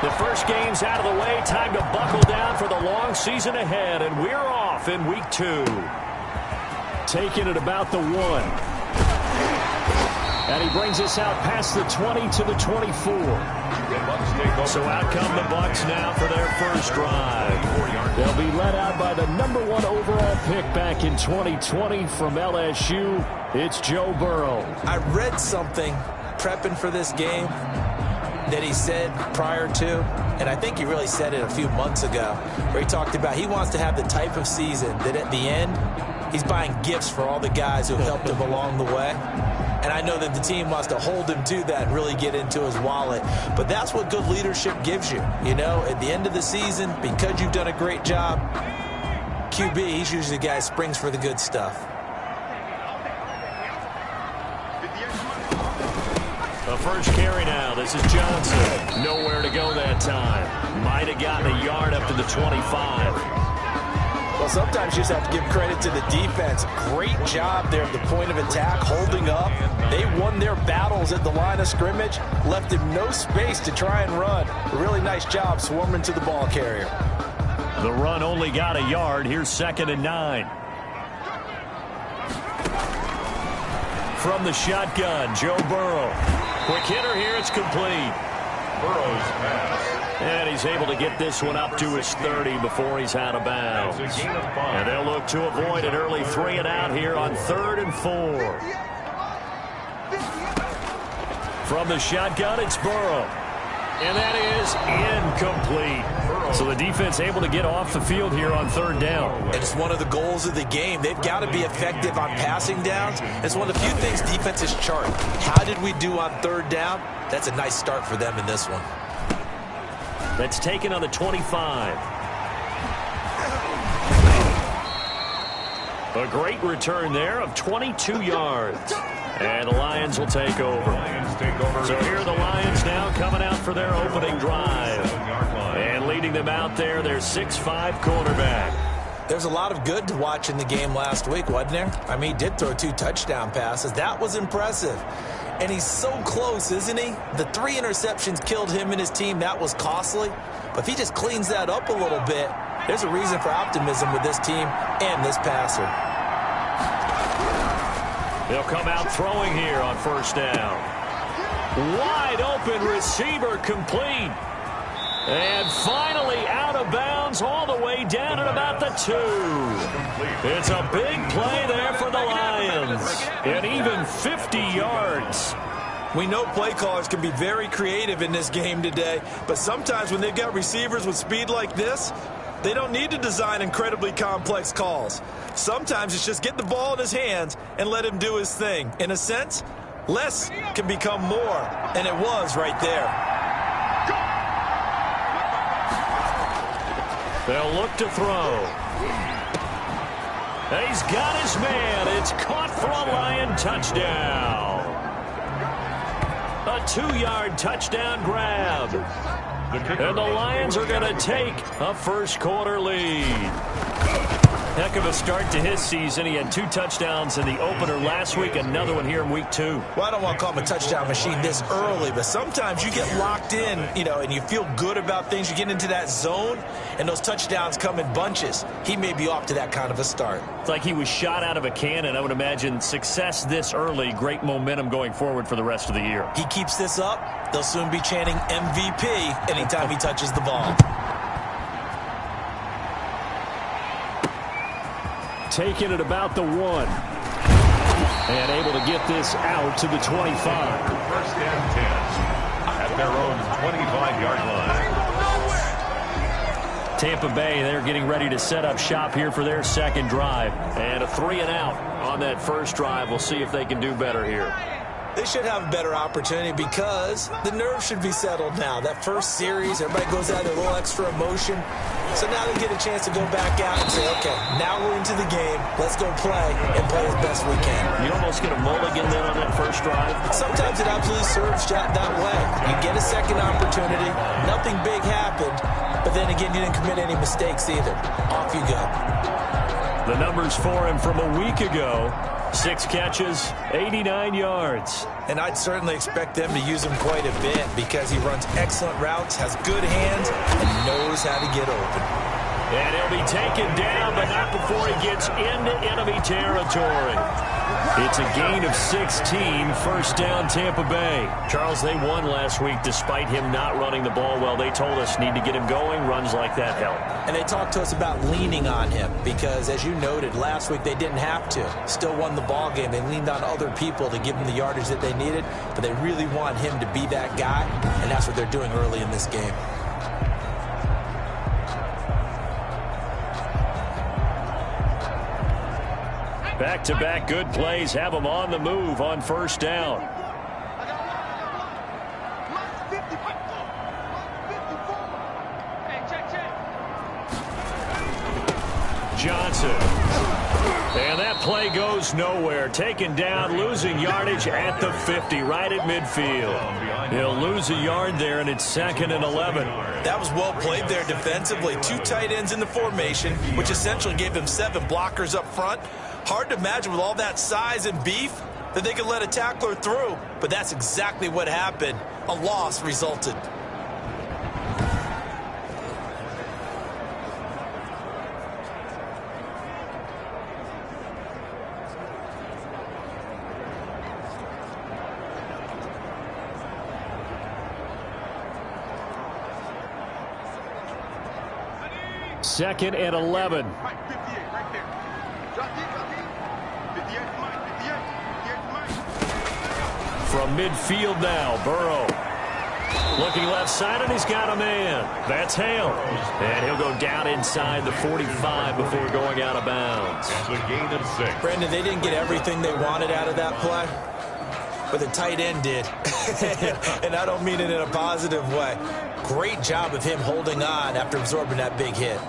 The first game's out of the way. Time to buckle down for the long season ahead, and we're off in week 2. Taking it about the 1. And he brings us out past the 20 to the 24. So out come the Bucs now for their first drive. They'll be led out by the #1 overall pick back in 2020 from LSU. It's Joe Burrow. I read something prepping for this game that he said prior to, and I think he really said it a few months ago, where he talked about he wants to have the type of season that at the end, he's buying gifts for all the guys who helped him along the way. And I know that the team wants to hold him to that and really get into his wallet. But that's what good leadership gives you. You know, at the end of the season, because you've done a great job, QB, he's usually the guy who springs for the good stuff. The first carry now. This is Johnson. Nowhere to go that time. Might have gotten a yard up to the 25. Well, sometimes you just have to give credit to the defense. Great job there at the point of attack, holding up. They won their battles at the line of scrimmage, left him no space to try and run. A really nice job swarming to the ball carrier. The run only got a yard. Here's 2nd and 9. From the shotgun, Joe Burrow. Quick hitter here, it's complete. Burrow's pass. And he's able to get this one up to his 30 before he's out of bounds. And they'll look to avoid an early 3 and out here on 3rd and 4. From the shotgun, it's Burrow. And that is incomplete. So the defense able to get off the field here on 3rd down. And it's one of the goals of the game. They've got to be effective on passing downs. It's one of the few things defenses chart. How did we do on 3rd down? That's a nice start for them in this one. That's taken on the 25. A great return there of 22 yards. And the Lions will take over. So here are the Lions now coming out for their opening drive. And leading them out there, their 6'5" quarterback. There's a lot of good to watch in the game last week, wasn't there? I mean, he did throw 2 touchdown passes. That was impressive. And he's so close, isn't he? The 3 interceptions killed him and his team. That was costly. But if he just cleans that up a little bit, there's a reason for optimism with this team and this passer. They'll come out throwing here on 1st down. Wide open receiver complete. And finally out of bounds all the way down at about the 2. It's a big play there for the Lions. And even 50 yards. We know play callers can be very creative in this game today, but sometimes when they've got receivers with speed like this, they don't need to design incredibly complex calls. Sometimes it's just get the ball in his hands and let him do his thing. In a sense, less can become more, and it was right there. They'll look to throw. And he's got his man. It's caught for a Lion touchdown. A 2-yard touchdown grab. And the Lions are going to take a first-quarter lead. Heck of a start to his season. He had 2 touchdowns in the opener last week, another one here in week 2. Well, I don't want to call him a touchdown machine this early, but sometimes you get locked in, you know, and you feel good about things. You get into that zone, and those touchdowns come in bunches. He may be off to that kind of a start. It's like he was shot out of a cannon. I would imagine success this early, great momentum going forward for the rest of the year. He keeps this up, they'll soon be chanting MVP anytime he touches the ball. Taking it about the 1. And able to get this out to the 25. 1st and 10 at their own 25-yard line. Tampa Bay, they're getting ready to set up shop here for their 2nd drive. And a 3 and out on that first drive. We'll see if they can do better here. They should have a better opportunity because the nerves should be settled now. That first series, everybody goes out with a little extra emotion. So now they get a chance to go back out and say, okay, now we're into the game. Let's go play and play as best we can. You almost get a mulligan then on that first drive. Sometimes it absolutely serves that way. You get a second opportunity. Nothing big happened. But then again, you didn't commit any mistakes either. Off you go. The numbers for him from a week ago. 6 catches, 89 yards. And I'd certainly expect them to use him quite a bit because he runs excellent routes, has good hands, and knows how to get open. And he'll be taken down, but not before he gets into enemy territory. It's a gain of 16, first down Tampa Bay. Charles, they won last week despite him not running the ball well. They told us need to get him going. Runs like that help. And they talked to us about leaning on him because, as you noted, last week they didn't have to. Still won the ball game. They leaned on other people to give them the yardage that they needed, but they really want him to be that guy, and that's what they're doing early in this game. Back-to-back good plays have them on the move on first down. Johnson. And that play goes nowhere. Taken down, losing yardage at the 50, right at midfield. He'll lose a yard there, and it's 2nd and 11. That was well played there defensively. 2 tight ends in the formation, which essentially gave him 7 blockers up front. Hard to imagine with all that size and beef that they could let a tackler through, but that's exactly what happened. A loss resulted. Second and 11. From midfield now, Burrow. Looking left side, and he's got a man. That's Hale. And he'll go down inside the 45 before going out of bounds. It's a gain of 6. Brendan, they didn't get everything they wanted out of that play, but the tight end did. And I don't mean it in a positive way. Great job of him holding on after absorbing that big hit.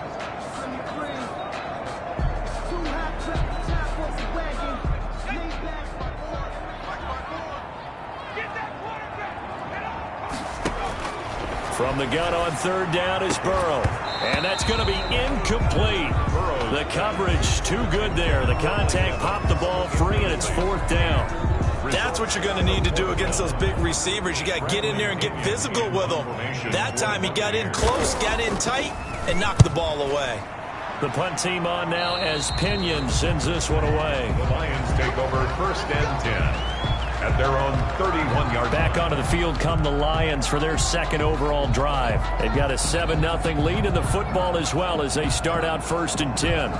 From the gun on third down is Burrow. And that's going to be incomplete. The coverage too good there. The contact popped the ball free, and it's 4th down. That's what you're going to need to do against those big receivers. You got to get in there and get physical with them. That time he got in close, got in tight, and knocked the ball away. The punt team on now as Pinion sends this one away. The Lions take over 1st and 10. At their own 31-yard. Back onto the field come the Lions for their 2nd overall drive. They've got a 7-0 lead in the football as well as they start out 1st and 10.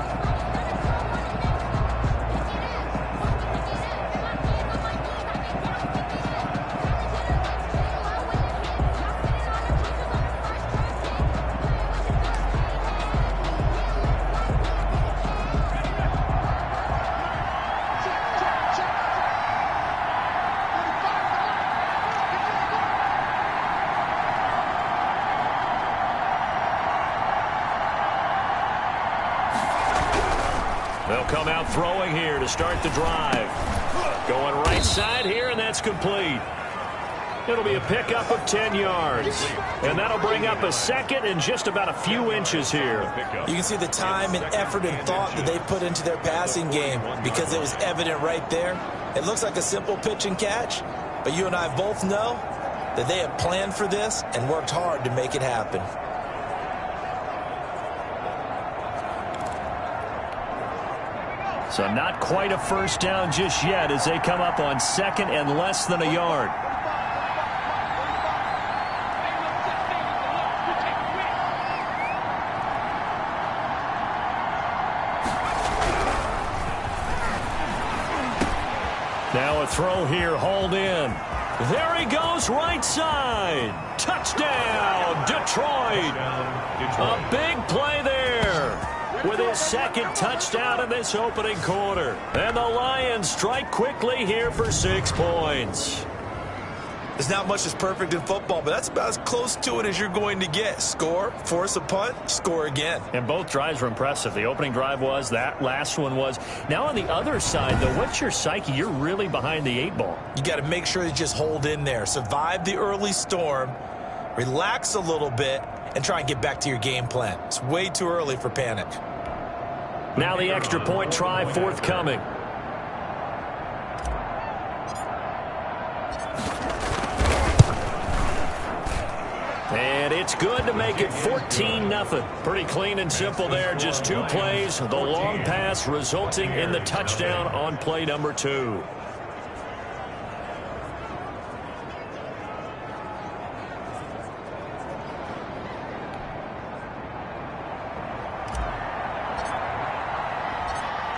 They'll come out throwing here to start the drive. Going right side here, and that's complete. It'll be a pickup of 10 yards. And that'll bring up a 2nd and just about a few inches here. You can see the time and effort and thought that they put into their passing game because it was evident right there. It looks like a simple pitch and catch, but you and I both know that they have planned for this and worked hard to make it happen. So not quite a first down just yet as they come up on 2nd and less than a yard. Now a throw here, hauled in. There he goes, right side. Touchdown, Detroit. A big play there with his 2nd touchdown in this opening quarter. And the Lions strike quickly here for 6 points. There's not much that's perfect in football, but that's about as close to it as you're going to get. Score, force a punt, score again. And both drives were impressive. The opening drive was, that last one was. Now on the other side, though, what's your psyche? You're really behind the 8 ball. You got to make sure you just hold in there. Survive the early storm, relax a little bit, and try and get back to your game plan. It's way too early for panic. Now the extra point try forthcoming. It's good to make it 14-0. Pretty clean and simple there. Just 2 plays. The long pass resulting in the touchdown on play number 2.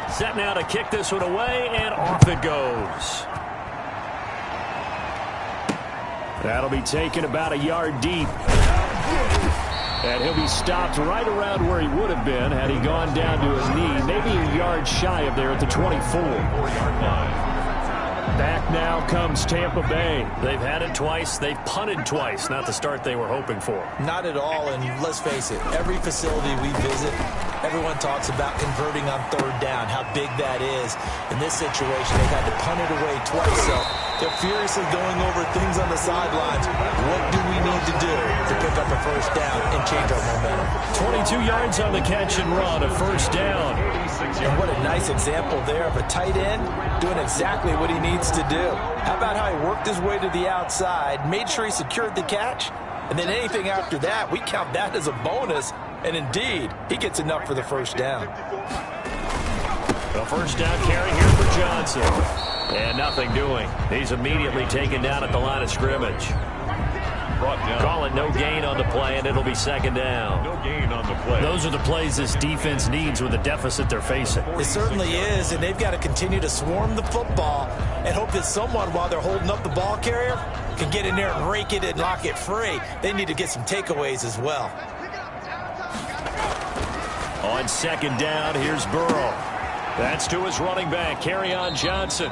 Set now to kick this one away, and off it goes. That'll be taken about a yard deep. And he'll be stopped right around where he would have been had he gone down to his knee, maybe a yard shy of there at the 24. Back now comes Tampa Bay. They've had it twice. They've punted twice. Not the start they were hoping for. Not at all, and let's face it, every facility we visit, everyone talks about converting on 3rd down, how big that is. In this situation, they've had to punt it away twice, so they're furiously going over things on the sidelines. What do we need to do to pick up a 1st down and change our momentum? 22 yards on the catch and run, a 1st down. And what a nice example there of a tight end doing exactly what he needs to do. How about how he worked his way to the outside, made sure he secured the catch, and then anything after that, we count that as a bonus. And indeed, he gets enough for the 1st down. The 1st down carry here for Johnson. And nothing doing. He's immediately taken down at the line of scrimmage. Call it no gain on the play, and it'll be 2nd down. No gain on the play. Those are the plays this defense needs with the deficit they're facing. It certainly is, and they've got to continue to swarm the football and hope that someone, while they're holding up the ball carrier, can get in there and rake it and lock it free. They need to get some takeaways as well. On 2nd down, here's Burrow. That's to his running back, Kerryon Johnson.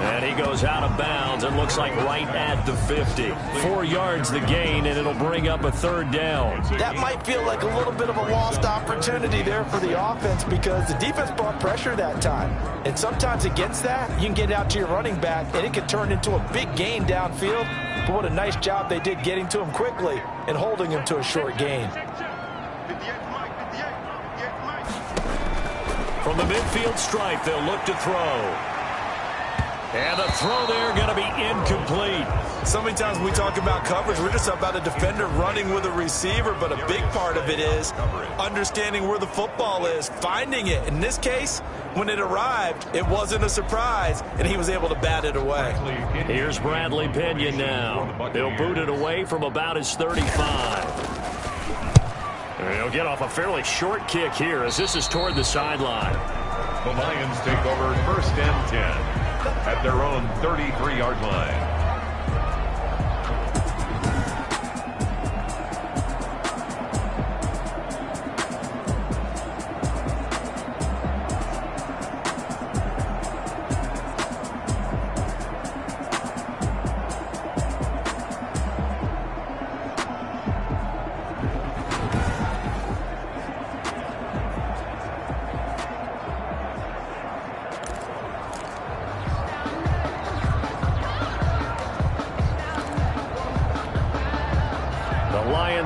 And he goes out of bounds and looks like right at the 50. 4 yards the gain, and it'll bring up a 3rd down. That might feel like a little bit of a lost opportunity there for the offense because the defense brought pressure that time. And sometimes against that, you can get out to your running back, and it can turn into a big gain downfield. But what a nice job they did getting to him quickly and holding him to a short gain. From the midfield stripe, they'll look to throw. And the throw there going to be incomplete. So many times when we talk about coverage, we're just about a defender running with a receiver, but a big part of it is understanding where the football is, finding it. In this case, when it arrived, it wasn't a surprise, and he was able to bat it away. Here's Bradley Pinion now. He'll boot it away from about his 35. He'll get off a fairly short kick here as this is toward the sideline. The Lions take over 1st and 10 at their own 33-yard line.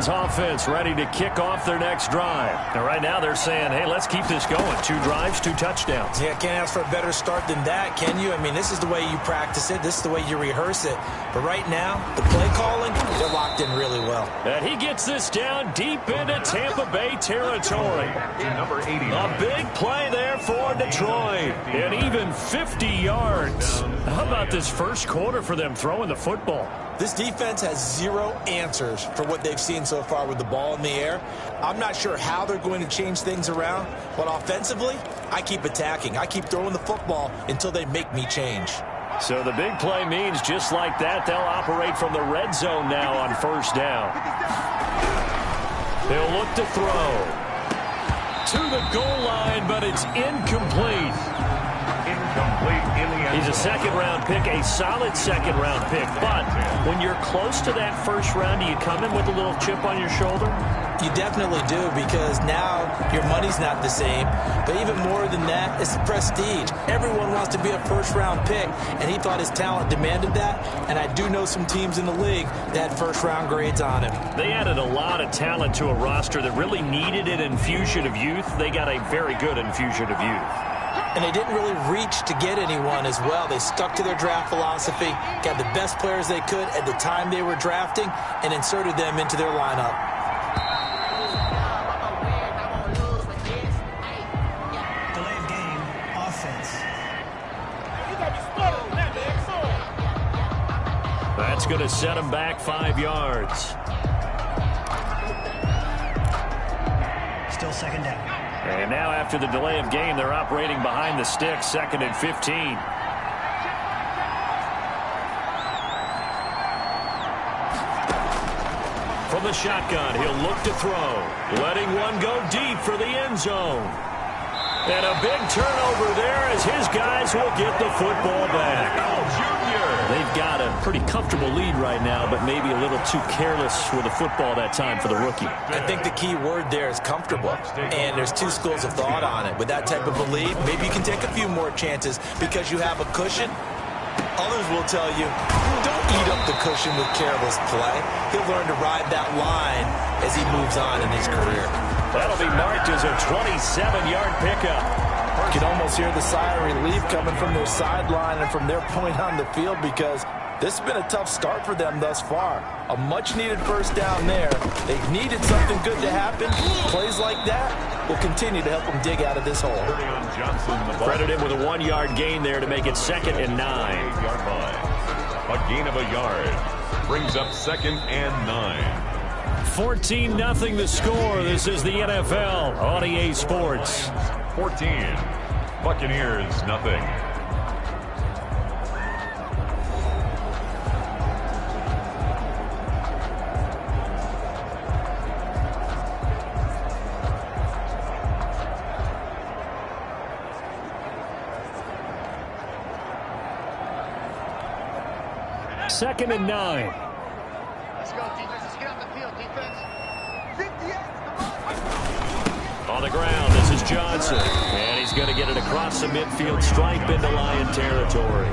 Offense ready to kick off their next drive. And right now they're saying, hey, let's keep this going. 2 drives, 2 touchdowns. Yeah, can't ask for a better start than that, can you? I mean, this is the way you practice it. This is the way you rehearse it. But right now, the play calling, they're locked in really well. And he gets this down deep into Tampa Bay territory. Number 80. A big play there for Detroit. And even 50 yards. How about this first quarter for them throwing the football? This defense has 0 answers for what they've seen so far with the ball in the air. I'm not sure how they're going to change things around, but offensively, I keep attacking. I keep throwing the football until they make me change. So the big play means just like that, they'll operate from the red zone now on 1st down. They'll look to throw to the goal line, but it's incomplete. He's a 2nd-round pick, a solid 2nd-round pick. But when you're close to that 1st round, do you come in with a little chip on your shoulder? You definitely do, because now your money's not the same. But even more than that, it's the prestige. Everyone wants to be a 1st-round pick, and he thought his talent demanded that. And I do know some teams in the league that had 1st-round grades on him. They added a lot of talent to a roster that really needed an infusion of youth. They got a very good infusion of youth. And they didn't really reach to get anyone as well. They stuck to their draft philosophy, got the best players they could at the time they were drafting, and inserted them into their lineup. It's going to set him back 5 yards. Still second down. And now after the delay of game, they're operating behind the sticks, 2nd and 15. From the shotgun, he'll look to throw. Letting one go deep for the end zone. And a big turnover there as his guys will get the football back. They've got a pretty comfortable lead right now, but maybe a little too careless with the football that time for the rookie. I think the key word there is comfortable, and there's two schools of thought on it. With that type of a lead, maybe you can take a few more chances because you have a cushion. Others will tell you, don't eat up the cushion with careless play. He'll learn to ride that line as he moves on in his career. That'll be marked as a 27-yard pickup. You can almost hear the sigh of relief coming from their sideline and from their point on the field because this has been a tough start for them thus far. A much-needed first down there. They've needed something good to happen. Plays like that will continue to help them dig out of this hole. Credit him with a 1-yard gain there to make it 2nd and 9. A gain of a yard brings up 2nd and 9. 14-0 the score. This is the NFL on EA Sports. 14. Buccaneers, nothing. Second and 9. Let's go, defense. Let's get off the field, defense. 58. On the ground, this is Johnson. And he's going to get it across the midfield stripe into Lion territory.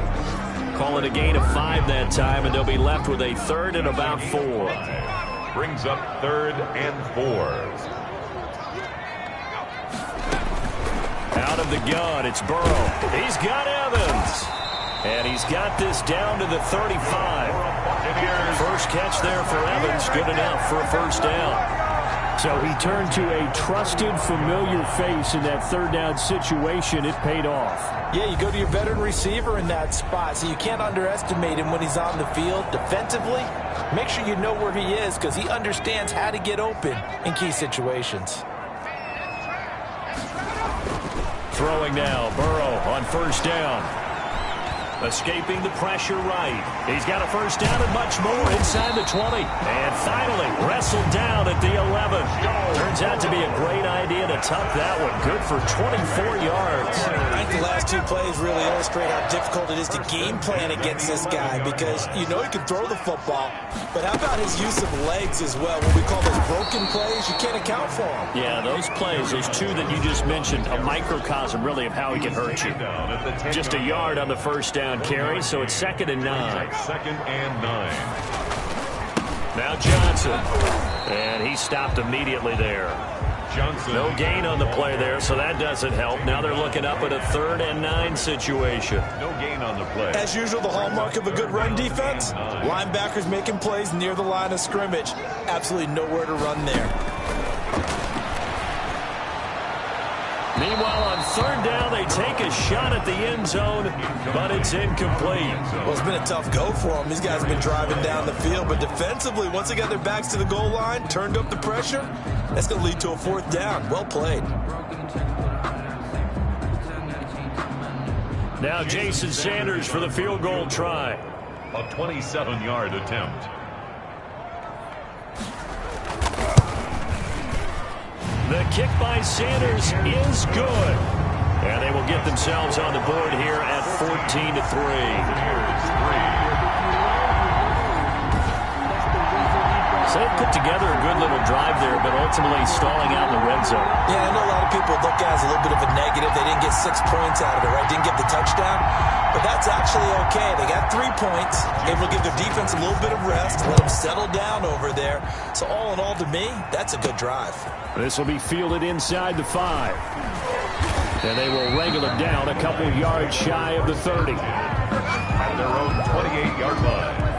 Call it a gain of 5 that time, and they'll be left with a 3rd and about 4. Brings up 3rd and 4. Out of the gun, it's Burrow. He's got Evans. And he's got this down to the 35. First catch there for Evans. Good enough for a first down. So he turned to a trusted, familiar face in that 3rd down situation. It paid off. Yeah, you go to your veteran receiver in that spot, so you can't underestimate him when he's on the field defensively. Make sure you know where he is because he understands how to get open in key situations. Throwing now, Burrow on first down. Escaping the pressure right. He's got a first down and much more inside the 20. And finally wrestled down at the 11. Turns out to be a great idea to tuck that one. Good for 24 yards. I think the last 2 plays really illustrate how difficult it is to game plan against this guy because you know he can throw the football, but how about his use of legs as well? What we call those broken plays, you can't account for them. Yeah, those plays, those 2 that you just mentioned, a microcosm really of how he can hurt you. Just a yard on the first down carry, so it's 2nd and 9. 2nd and 9. Now Johnson, and he stopped immediately there. Johnson. No gain on the play there, so that doesn't help. Now they're looking up at a 3rd and 9 situation. No gain on the play. As usual, the hallmark of a good run defense, linebackers making plays near the line of scrimmage. Absolutely nowhere to run there. Meanwhile, on 3rd down, they take a shot at the end zone, but it's incomplete. Well, it's been a tough go for them. These guys have been driving down the field, but defensively, once they got their backs to the goal line, turned up the pressure, that's going to lead to a 4th down. Well played. Now Jason Sanders for the field goal try. A 27-yard attempt. The kick by Sanders is good. And they will get themselves on the board here at 14-3. So they put together a good little drive there, but ultimately stalling out in the red zone. Yeah, I know a lot of people look at it as a little bit of a negative. They didn't get 6 points out of it, right? Didn't get the touchdown. But that's actually okay. They got 3 points. Able to give their defense a little bit of rest. Let them settle down over there. So all in all, to me, that's a good drive. This will be fielded inside the 5. And they will wrangle it down a couple yards shy of the 30. At their own 28-yard line.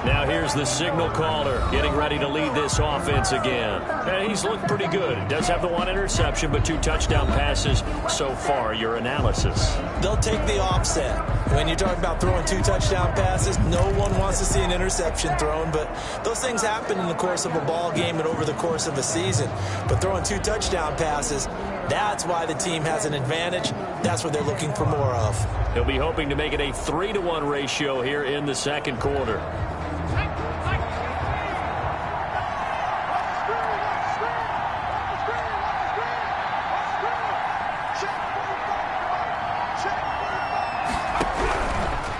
Now here's is the signal caller, getting ready to lead this offense again. And he's looked pretty good. Does have the one interception, but 2 touchdown passes so far. Your analysis? They'll take the offset. When you're talking about throwing 2 touchdown passes, no one wants to see an interception thrown, but those things happen in the course of a ball game and over the course of a season. But throwing 2 touchdown passes, that's why the team has an advantage. That's what they're looking for more of. He'll be hoping to make it a 3-to-1 ratio here in the second quarter.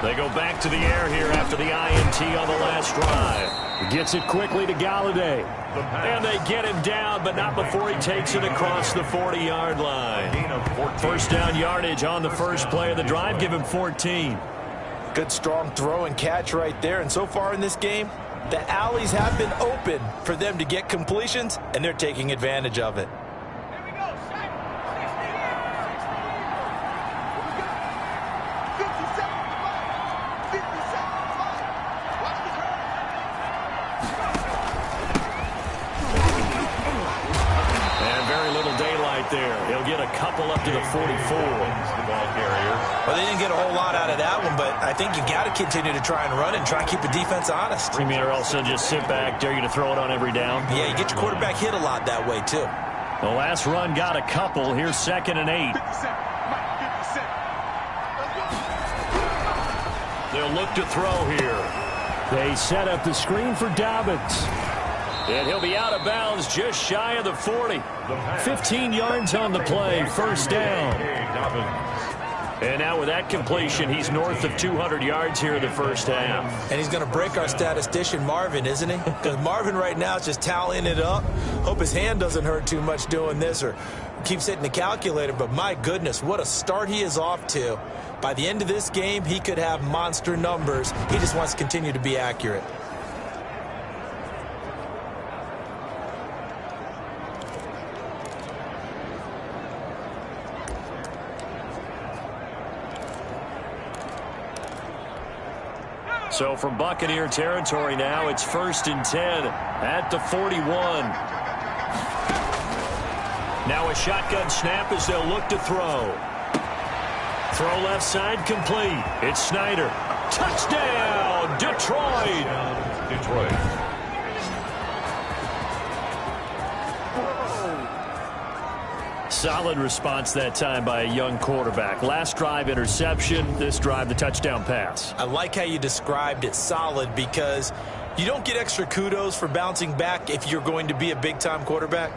They go back to the air here after the INT on the last drive. Gets it quickly to Galladay. And they get him down, but not before he takes it across the 40-yard line. First down yardage on the first play of the drive. Give him 14. Good, strong throw and catch right there. And so far in this game, the alleys have been open for them to get completions, and they're taking advantage of it. There. He'll get a couple up to the 44. Well, they didn't get a whole lot out of that one, but I think you got to continue to try and run and try and keep the defense honest. Premier also just sit back, dare you to throw it on every down. Yeah, you get your quarterback hit a lot that way, too. The last run got a couple. Here's 2nd and 8. They'll look to throw here. They set up the screen for Dobbins. And he'll be out of bounds just shy of the 40. 15 yards on the play, first down. And now with that completion, he's north of 200 yards here in the first half. And he's going to break our statistician, Marvin, isn't he? Because Marvin right now is just tallying it up. Hope his hand doesn't hurt too much doing this or keeps hitting the calculator. But my goodness, what a start he is off to. By the end of this game, he could have monster numbers. He just wants to continue to be accurate. So from Buccaneer territory now, it's 1st and 10 at the 41. Now a shotgun snap as they'll look to throw. Throw left side complete. It's Snyder. Touchdown, Detroit. Solid response that time by a young quarterback. Last drive, interception. This drive, the touchdown pass. I like how you described it, solid, because you don't get extra kudos for bouncing back if you're going to be a big-time quarterback.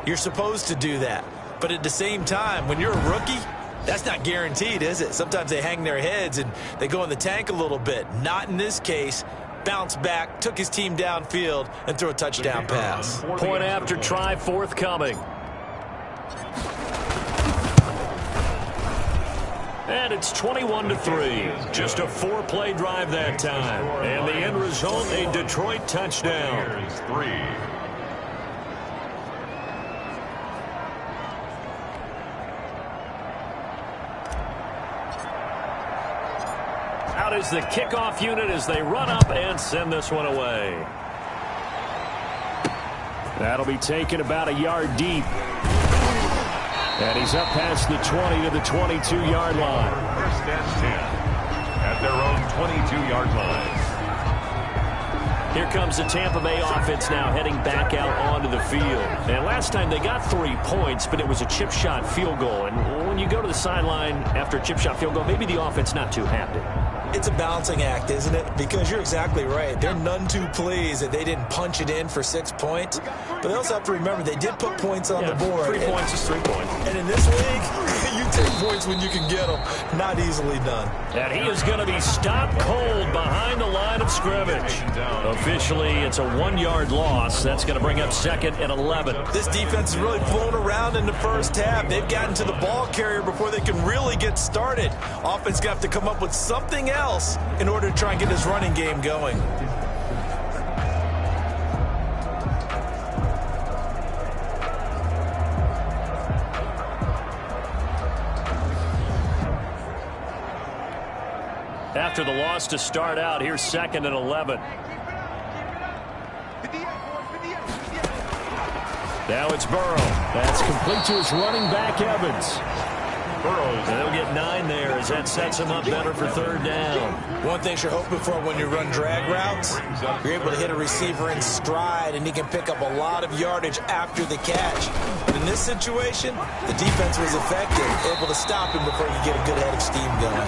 You're supposed to do that. But at the same time, when you're a rookie, that's not guaranteed, is it? Sometimes they hang their heads and they go in the tank a little bit. Not in this case. Bounce back, took his team downfield, and threw a touchdown pass. Point after try forthcoming. And it's 21-3. Just a 4-play drive that time. And the end result, a Detroit touchdown. Here's 3. Out is the kickoff unit as they run up and send this one away. That'll be taken about a yard deep. And he's up past the 20 to the 22-yard line. 1st and 10 at their own 22-yard line. Here comes the Tampa Bay offense now heading back out onto the field. And last time they got 3 points, but it was a chip shot field goal. And when you go to the sideline after a chip shot field goal, maybe the offense not too happy. It's a balancing act, isn't it? Because you're exactly right. They're none too pleased that they didn't punch it in for 6 points. But they also have to remember they did put points on the board. 3 points is 3 points. And in this league, you take points when you can get them. Not easily done. And he is going to be stopped cold behind the line of scrimmage. Officially, it's a 1-yard loss. That's going to bring up 2nd and 11. This defense has really flown around in the first half. They've gotten to the ball carrier before they can really get started. Offense got to come up with something else in order to try and get this running game going. After the loss to start out, here's 2nd and 11. Now it's Burrow. That's complete to his running back, Evans. Burrows. They'll get 9 there as that sets him up better for 3rd down. One thing you're hoping for when you run drag routes, you're able to hit a receiver in stride, and he can pick up a lot of yardage after the catch. But in this situation, the defense was effective, able to stop him before you get a good head of steam going.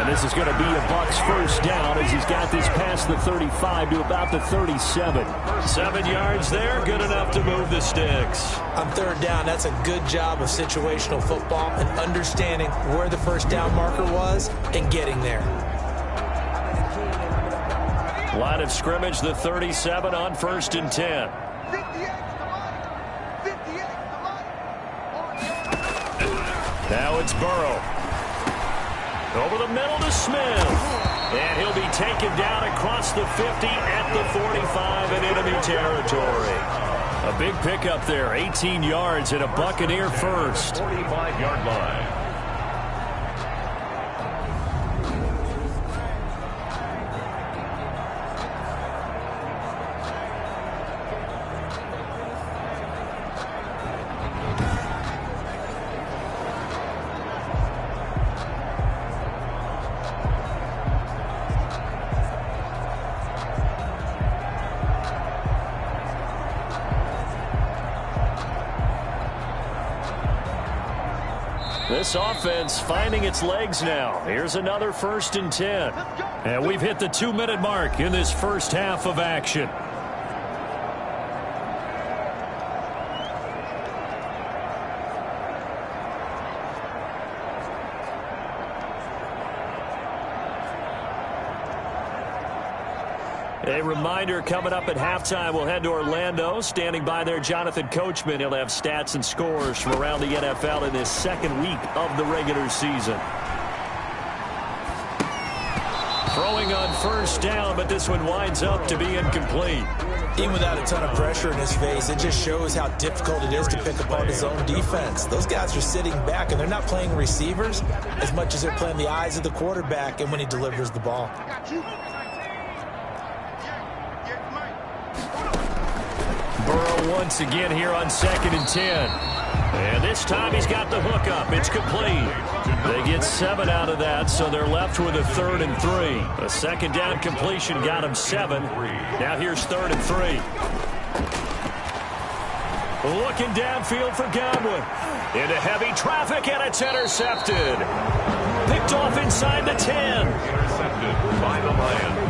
And this is going to be a Bucs 1st down as he's got this past the 35 to about the 37. 7 yards there, good enough to move the sticks. On 3rd down, that's a good job of situational football and understanding where the 1st down marker was and getting there. Line of scrimmage, the 37 on 1st and 10. Now it's Burrow. Over the middle to Smith. And he'll be taken down across the 50 at the 45 in enemy territory. A big pickup there, 18 yards and a Buccaneer first. 45-yard line. This offense finding its legs now. Here's another 1st and 10. And we've hit the 2-minute mark in this first half of action. A reminder, coming up at halftime, we'll head to Orlando. Standing by there, Jonathan Coachman. He'll have stats and scores from around the NFL in this 2nd week of the regular season. Throwing on 1st down, but this one winds up to be incomplete. Even without a ton of pressure in his face, it just shows how difficult it is to pick apart his own defense. Those guys are sitting back, and they're not playing receivers as much as they're playing the eyes of the quarterback and when he delivers the ball. Burrow once again here on 2nd and 10. And this time he's got the hook up. It's complete. They get 7 out of that, so they're left with a 3rd and 3. A 2nd down completion got him 7. Now here's 3rd and 3. Looking downfield for Godwin. Into heavy traffic, and it's intercepted. Picked off inside the 10. Intercepted by the Lions.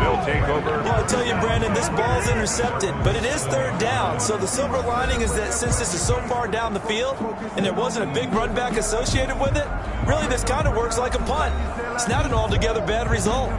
They'll take over. Well, I tell you, Brandon, this ball's intercepted, but it is 3rd down. So the silver lining is that since this is so far down the field and there wasn't a big run back associated with it, really this kind of works like a punt. It's not an altogether bad result.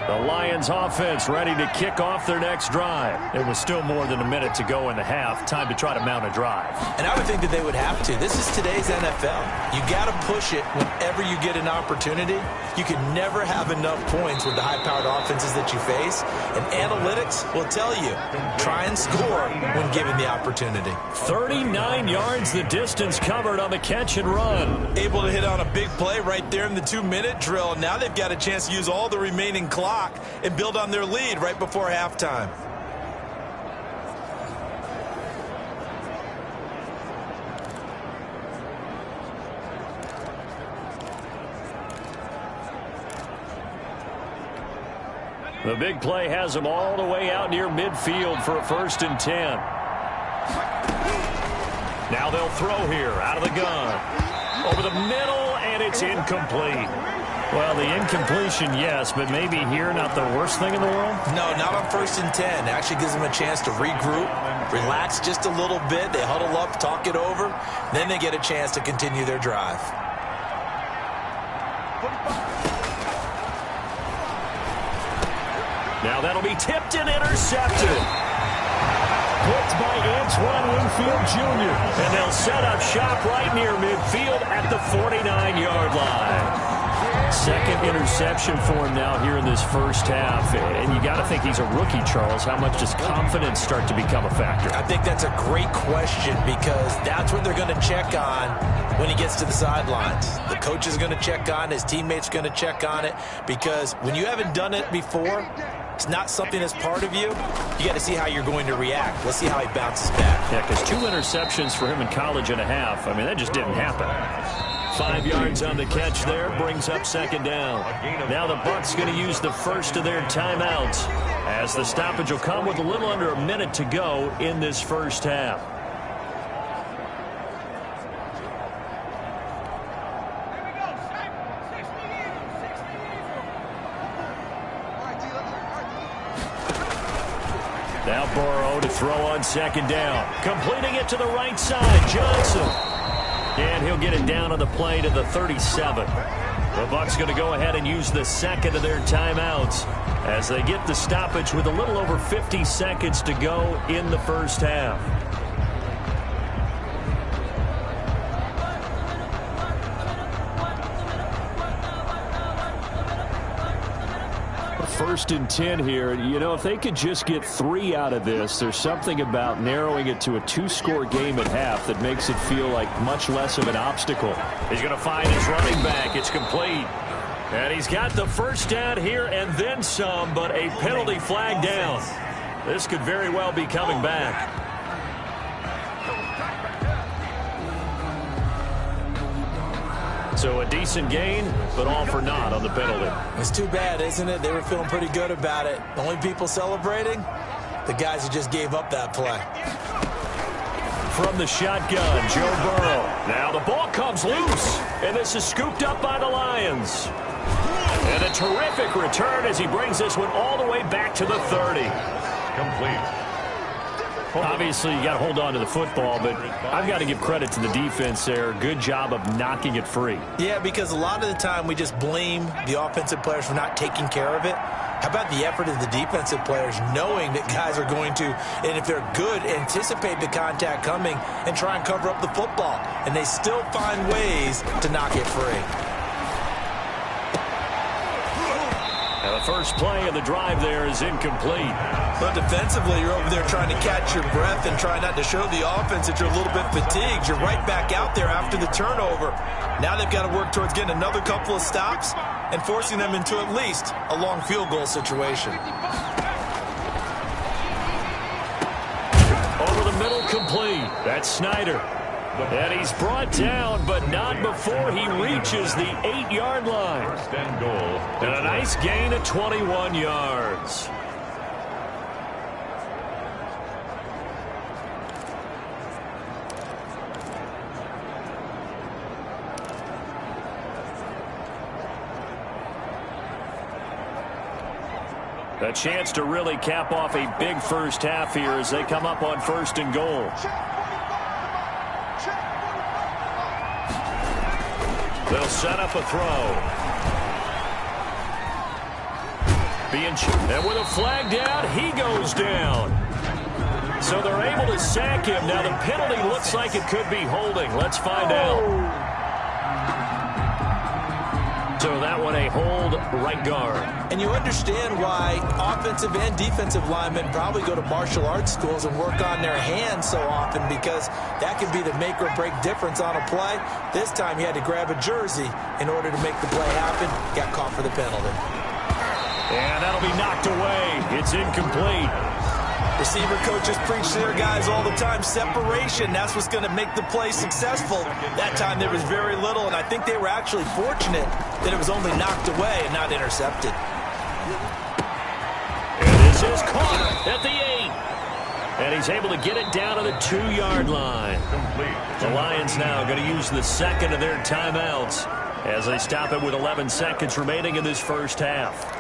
The Lions offense ready to kick off their next drive. It was still more than a minute to go in the half. Time to try to mount a drive. And I would think that they would have to. This is today's NFL. You got to push it whenever you get an opportunity. You can never have enough points with the high-powered offenses that you face. And analytics will tell you, try and score when given the opportunity. 39 yards the distance covered on the catch and run. Able to hit on a big play right there in the 2-minute drill. Now they've got a chance to use all the remaining clock and build on their lead right before halftime. The big play has them all the way out near midfield for a 1st and 10. Now they'll throw here out of the gun. Over the middle, and it's incomplete. Well, the incompletion, yes, but maybe here not the worst thing in the world? No, not on 1st and 10. It actually gives them a chance to regroup, relax just a little bit. They huddle up, talk it over. Then they get a chance to continue their drive. Now that'll be tipped and intercepted. Picked by Antoine Winfield Jr. And they'll set up shop right near midfield at the 49-yard line. Second interception for him now here in this first half. And you got to think he's a rookie, Charles. How much does confidence start to become a factor? I think that's a great question because that's what they're going to check on when he gets to the sidelines. The coach is going to check on, his teammates going to check on it, because when you haven't done it before, it's not something that's part of you. You got to see how you're going to react. Let's see how he bounces back. Yeah, because 2 interceptions for him in college and a half. I mean, that just didn't happen. 5 yards on the catch there, brings up second down. Now the Bucs going to use the first of their timeouts as the stoppage will come with a little under a minute to go in this first half. Now Burrow to throw on second down. Completing it to the right side, Johnson. And he'll get it down on the play to the 37. The Bucs going to go ahead and use the second of their timeouts as they get the stoppage with a little over 50 seconds to go in the first half. First and 10 here. You know, if they could just get 3 out of this, there's something about narrowing it to a 2-score game at half that makes it feel like much less of an obstacle. He's going to find his running back. It's complete. And he's got the first down here and then some, but a penalty flag down. This could very well be coming back. So a decent gain, but all for naught on the penalty. It's too bad, isn't it? They were feeling pretty good about it. The only people celebrating, the guys who just gave up that play. From the shotgun, Joe Burrow. Now the ball comes loose, and this is scooped up by the Lions. And a terrific return as he brings this one all the way back to the 30. Complete. Obviously, you got to hold on to the football, but I've got to give credit to the defense there. Good job of knocking it free. Yeah, because a lot of the time we just blame the offensive players for not taking care of it. How about the effort of the defensive players knowing that guys are going to, and if they're good, anticipate the contact coming and try and cover up the football. And they still find ways to knock it free. And the first play of the drive there is incomplete. But defensively, you're over there trying to catch your breath and try not to show the offense that you're a little bit fatigued. You're right back out there after the turnover. Now they've got to work towards getting another couple of stops and forcing them into at least a long field goal situation. Over the middle, complete. That's Snyder. And he's brought down, but not before he reaches the 8-yard line. First and goal. And a nice gain of 21 yards. A chance to really cap off a big first half here as they come up on first and goal. They'll set up a throw. And with a flag down, he goes down. So they're able to sack him. Now the penalty looks like it could be holding. Let's find out. So that one a hold, right guard. And you understand why offensive and defensive linemen probably go to martial arts schools and work on their hands so often, because that can be the make or break difference on a play. This time he had to grab a jersey in order to make the play happen. Got caught for the penalty. And that'll be knocked away. It's incomplete. Receiver coaches preach to their guys all the time. Separation, that's what's going to make the play successful. That time there was very little, and I think they were actually fortunate that it was only knocked away and not intercepted. And this is caught at the 8. And he's able to get it down to the 2-yard line. The Lions now going to use the second of their timeouts as they stop it with 11 seconds remaining in this first half.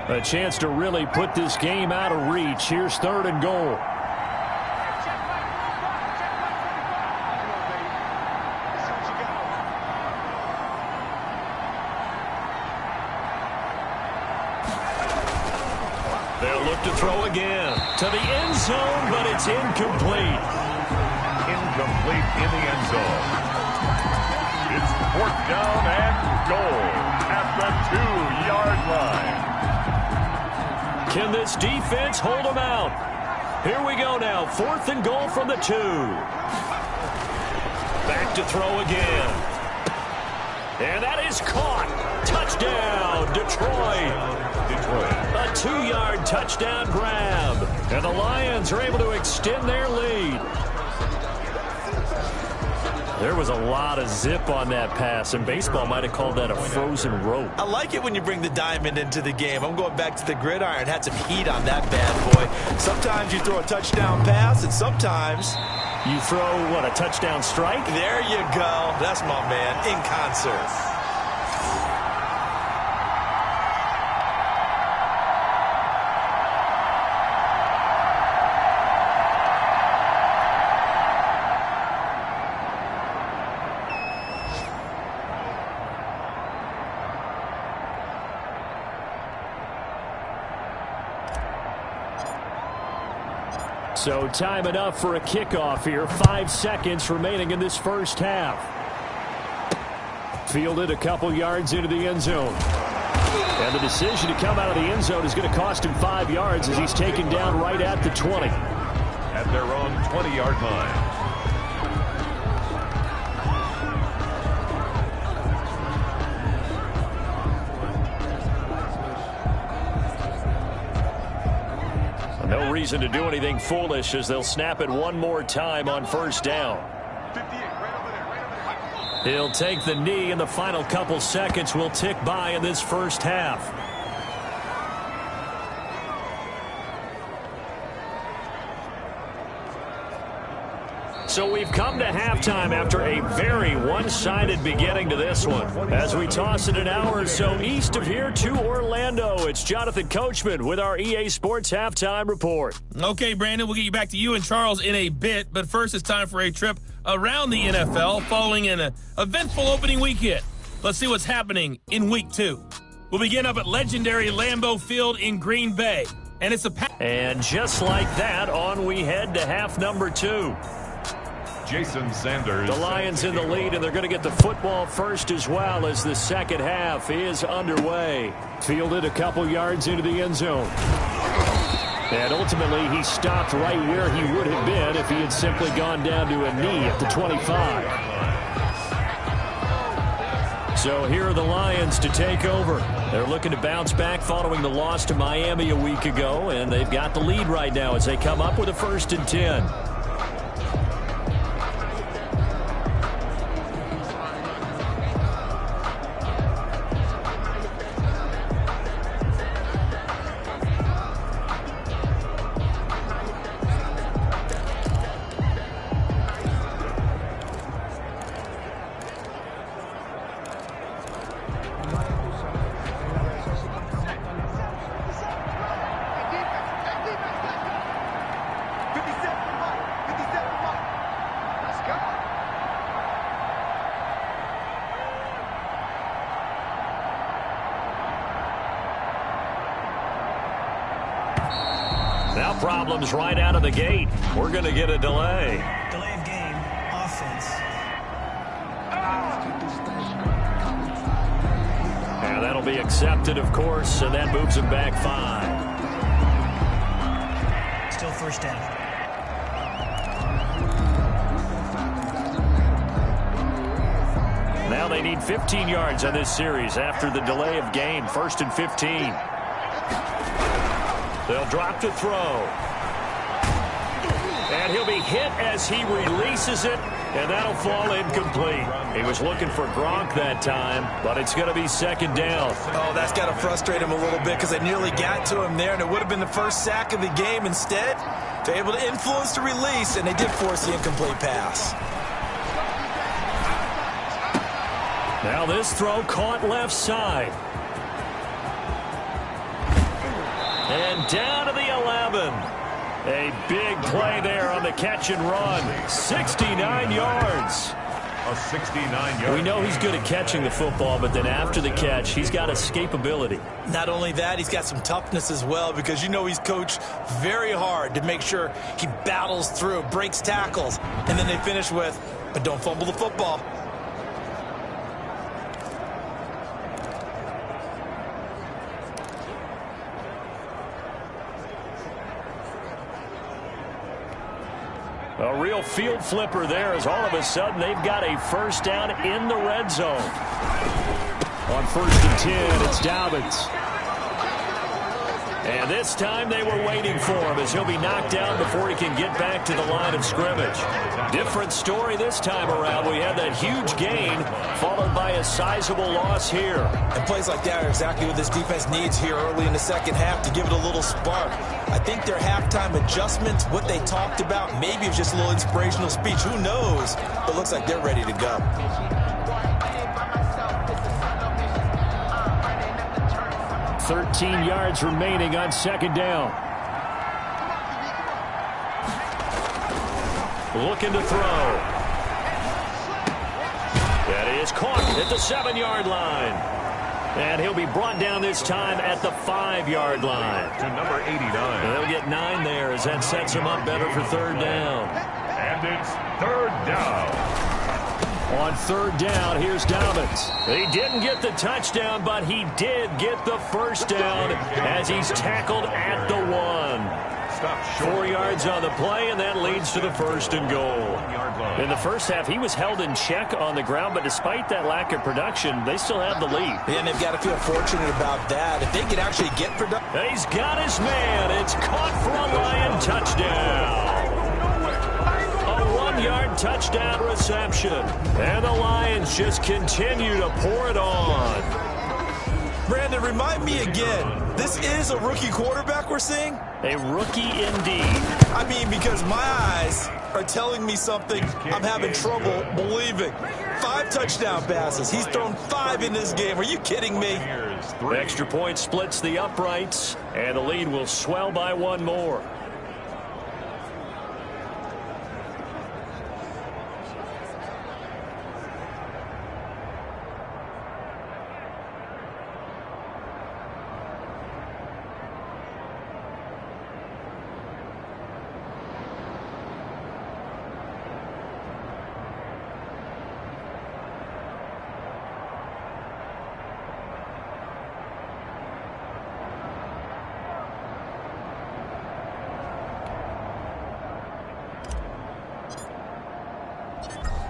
A chance to really put this game out of reach. Here's third and goal. They'll look to throw again to the end zone, but it's incomplete. incomplete in the end zone. It's 4th down and goal at the 2-yard line. Can this defense hold them out? Here we go now. 4th and goal from the 2. Back to throw again. And that is caught. Touchdown, Detroit. A 2-yard touchdown grab. And the Lions are able to extend their lead. There was a lot of zip on that pass, and baseball might have called that a frozen rope. I like it when you bring the diamond into the game. I'm going back to the gridiron. Had some heat on that bad boy. Sometimes you throw a touchdown pass, and sometimes you throw, what, a touchdown strike? There you go. That's my man, in concert. So time enough for a kickoff here. 5 seconds remaining in this first half. Fielded a couple yards into the end zone. And the decision to come out of the end zone is going to cost him 5 yards as he's taken down right at the 20. At their own 20-yard line. No reason to do anything foolish as they'll snap it one more time on 1st down. He'll take the knee, and the final couple seconds will tick by in this first half. So we've come to halftime after a very one-sided beginning to this one. As we toss it an hour or so east of here to Orlando, it's Jonathan Coachman with our EA Sports Halftime Report. Okay, Brandon, we'll get you back to you and Charles in a bit, but first it's time for a trip around the NFL following an eventful opening weekend. Let's see what's happening in Week 2. We'll begin up at legendary Lambeau Field in Green Bay, and it's a And just like that, on we head to half number 2. Jason Sanders. The Lions in the lead, and they're going to get the football first as well as the second half is underway. Fielded a couple yards into the end zone. And ultimately, he stopped right where he would have been if he had simply gone down to a knee at the 25. So here are the Lions to take over. They're looking to bounce back following the loss to Miami a week ago, and they've got the lead right now as they come up with a 1st and 10. Now problems right out of the gate. We're going to get a delay. Delay of game, offense. And that'll be accepted, of course, and that moves him back 5. Still 1st down. Now they need 15 yards on this series after the delay of game. 1st and 15. They'll drop to throw. And he'll be hit as he releases it, and that'll fall incomplete. He was looking for Gronk that time, but it's going to be 2nd down. Oh, that's got to frustrate him a little bit because they nearly got to him there, and it would have been the first sack of the game. Instead, they're able to influence the release, and they did force the incomplete pass. Now this throw caught left side. And down to the 11. A big play there on the catch and run. 69 yards. a 69-yard. We know he's good at catching the football, but then after the catch, he's got escapability. Not only that, he's got some toughness as well, because you know he's coached very hard to make sure he battles through, breaks tackles, and then they finish with, but don't fumble the football. A real field flipper there, as all of a sudden they've got a first down in the red zone. On 1st and 10, it's Tw0Mins. And this time they were waiting for him, as he'll be knocked down before he can get back to the line of scrimmage. Different story this time around. We had that huge gain followed by a sizable loss here. And plays like that are exactly what this defense needs here early in the second half to give it a little spark. I think their halftime adjustments, what they talked about, maybe it's just a little inspirational speech. Who knows? But it looks like they're ready to go. 13 yards remaining on 2nd down. Looking to throw. That is caught at the 7-yard line. And he'll be brought down this time at the 5-yard line. To number 89. And they'll get 9 there as that sets him up better for 3rd down. And it's 3rd down. On 3rd down, here's Tw0Mins. He didn't get the touchdown, but he did get the first down as he's tackled at the 1. 4 yards on the play, and that leads to the 1st and goal. In the first half, he was held in check on the ground, but despite that lack of production, they still have the lead. And they've got to feel fortunate about that. If they could actually get production. He's got his man. It's caught for a Lion touchdown. A 1-yard touchdown reception. And the Lions just continue to pour it on. Brandon, remind me again, this is a rookie quarterback we're seeing? A rookie indeed. I mean, because my eyes are telling me something I'm having trouble believing. 5 touchdown passes. He's thrown 5 in this game. Are you kidding me? Extra point splits the uprights, and the lead will swell by 1 more.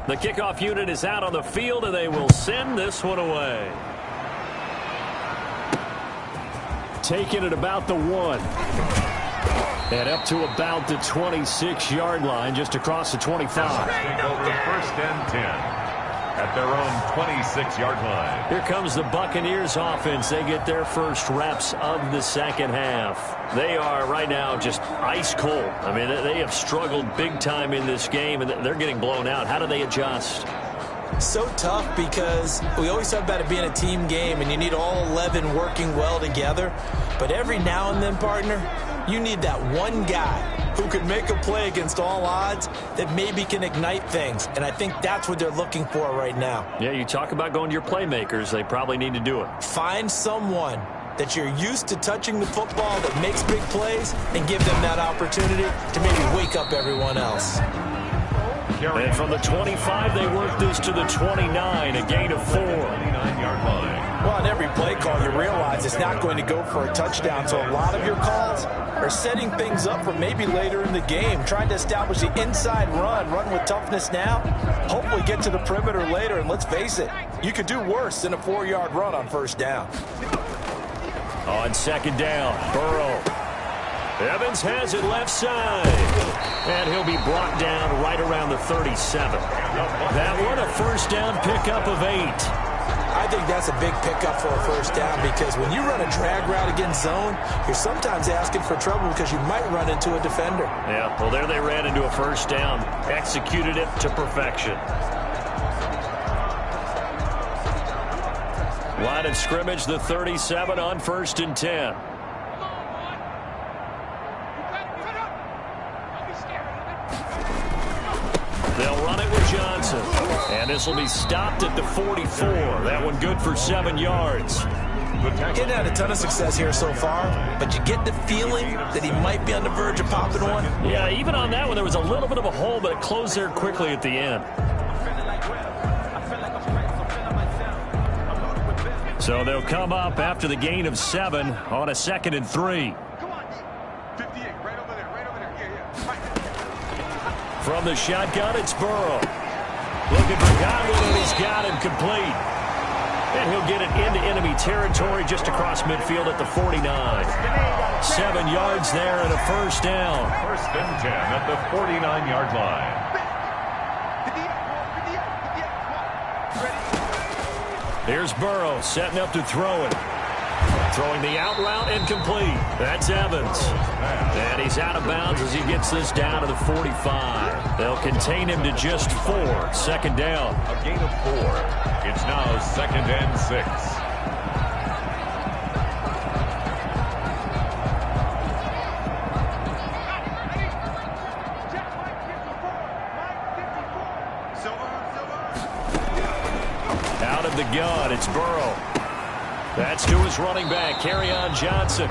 The kickoff unit is out on the field, and they will send this one away. Taking it about the 1. And up to about the 26-yard line, just across the 25. Over 1st and 10 at their own 26-yard line. Here comes the Buccaneers offense. They get their first reps of the second half. They are right now just ice cold. I mean, they have struggled big time in this game, and they're getting blown out. How do they adjust? So tough, because we always talk about it being a team game, and you need all 11 working well together. But every now and then, partner, you need that one guy who could make a play against all odds that maybe can ignite things. And I think that's what they're looking for right now. Yeah, you talk about going to your playmakers. They probably need to do it. Find someone that you're used to touching the football that makes big plays and give them that opportunity to maybe wake up everyone else. And from the 25, they work this to the 29, a gain of 4. 29-yard line. Well, on every play call, you realize it's not going to go for a touchdown. So a lot of your calls are setting things up for maybe later in the game, trying to establish the inside run with toughness now, hopefully get to the perimeter later. And let's face it, you could do worse than a 4-yard run on 1st down. On 2nd down, Burrow. Evans has it left side. And he'll be brought down right around the 37. That one, a 1st down pickup of 8. I think that's a big pickup for a 1st down, because when you run a drag route against zone, you're sometimes asking for trouble because you might run into a defender. Yeah, well, there they ran into a 1st down. Executed it to perfection. Line of scrimmage, the 37 on 1st and 10. They'll run it with Johnson. And this will be stopped at the 44. That one good for 7 yards. Getting had a ton of success here so far, but you get the feeling that he might be on the verge of popping one. Yeah, even on that one, there was a little bit of a hole, but it closed there quickly at the end. So they'll come up after the gain of 7 on a 2nd and 3. From the shotgun, it's Burrow. Looking for Godwin, and he's got him complete. And he'll get it into enemy territory just across midfield at the 49. 7 yards there and a first down. 1st and 10 at the 49-yard line. Here's Burrow setting up to throw it. Throwing the out route incomplete. That's Evans. And he's out of bounds as he gets this down to the 45. They'll contain him to just 4. 2nd down. A gain of 4. It's now 2nd and 6. Out of the gun, it's Burrow. That's to his running back, Kerryon Johnson.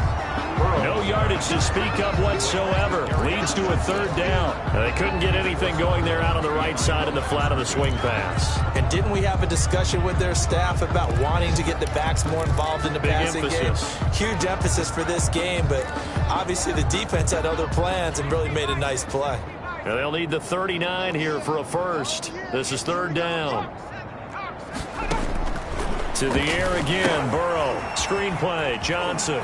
No yardage to speak of whatsoever. Leads to a 3rd down. They couldn't get anything going there out on the right side in the flat of the swing pass. And didn't we have a discussion with their staff about wanting to get the backs more involved in the passing game? Huge emphasis for this game, but obviously the defense had other plans and really made a nice play. Now they'll need the 39 here for a first. This is 3rd down. To the air again, Burrow. Screen play, Johnson.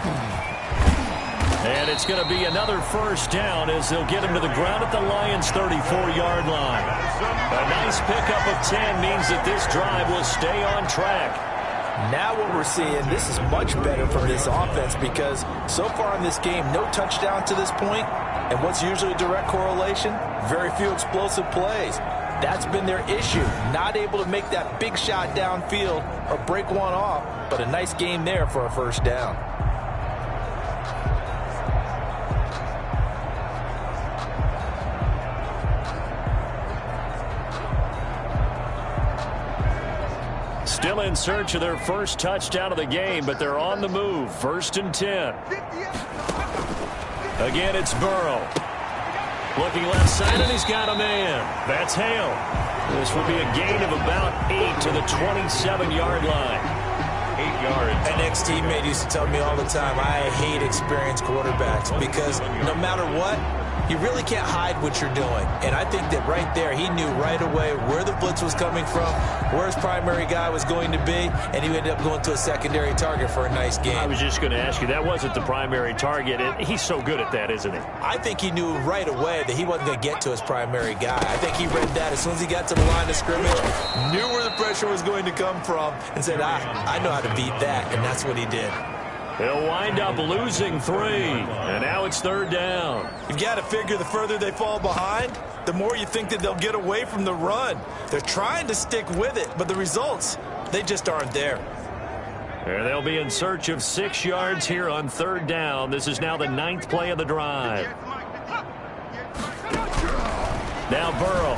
And it's going to be another first down as they'll get him to the ground at the Lions' 34-yard line. A nice pickup of 10 means that this drive will stay on track. Now what we're seeing, this is much better from this offense because so far in this game, no touchdown to this point, and what's usually a direct correlation? Very few explosive plays. That's been their issue, not able to make that big shot downfield or break one off, but a nice game there for a first down. Still in search of their first touchdown of the game, but they're on the move. 1st and 10. Again, it's Burrow. Looking left side, and he's got a man. That's Hale. This will be a gain of about 8 to the 27-yard line. 8 yards. An ex-teammate used to tell me all the time, I hate experienced quarterbacks because no matter what, you really can't hide what you're doing. And I think that right there, he knew right away where the blitz was coming from, where his primary guy was going to be, and he ended up going to a secondary target for a nice game. I was just going to ask you, that wasn't the primary target. He's so good at that, isn't he? I think he knew right away that he wasn't going to get to his primary guy. I think he read that as soon as he got to the line of scrimmage, knew where the pressure was going to come from, and said, I know how to beat that, and that's what he did. They'll wind up losing 3, and now it's 3rd down. You've got to figure the further they fall behind, the more you think that they'll get away from the run. They're trying to stick with it, but the results, they just aren't there. And they'll be in search of 6 yards here on 3rd down. This is now the 9th play of the drive. Now Burrow.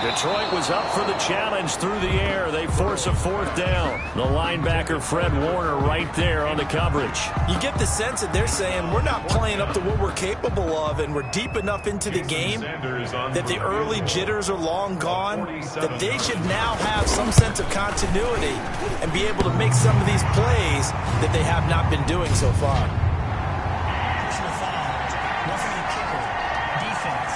Detroit was up for the challenge through the air. They force a 4th down. The linebacker, Fred Warner, right there on the coverage. You get the sense that they're saying we're not playing up to what we're capable of, and we're deep enough into the game that the early jitters are long gone, that they should now have some sense of continuity and be able to make some of these plays that they have not been doing so far. Personal foul. Roughing the kicker. Defense.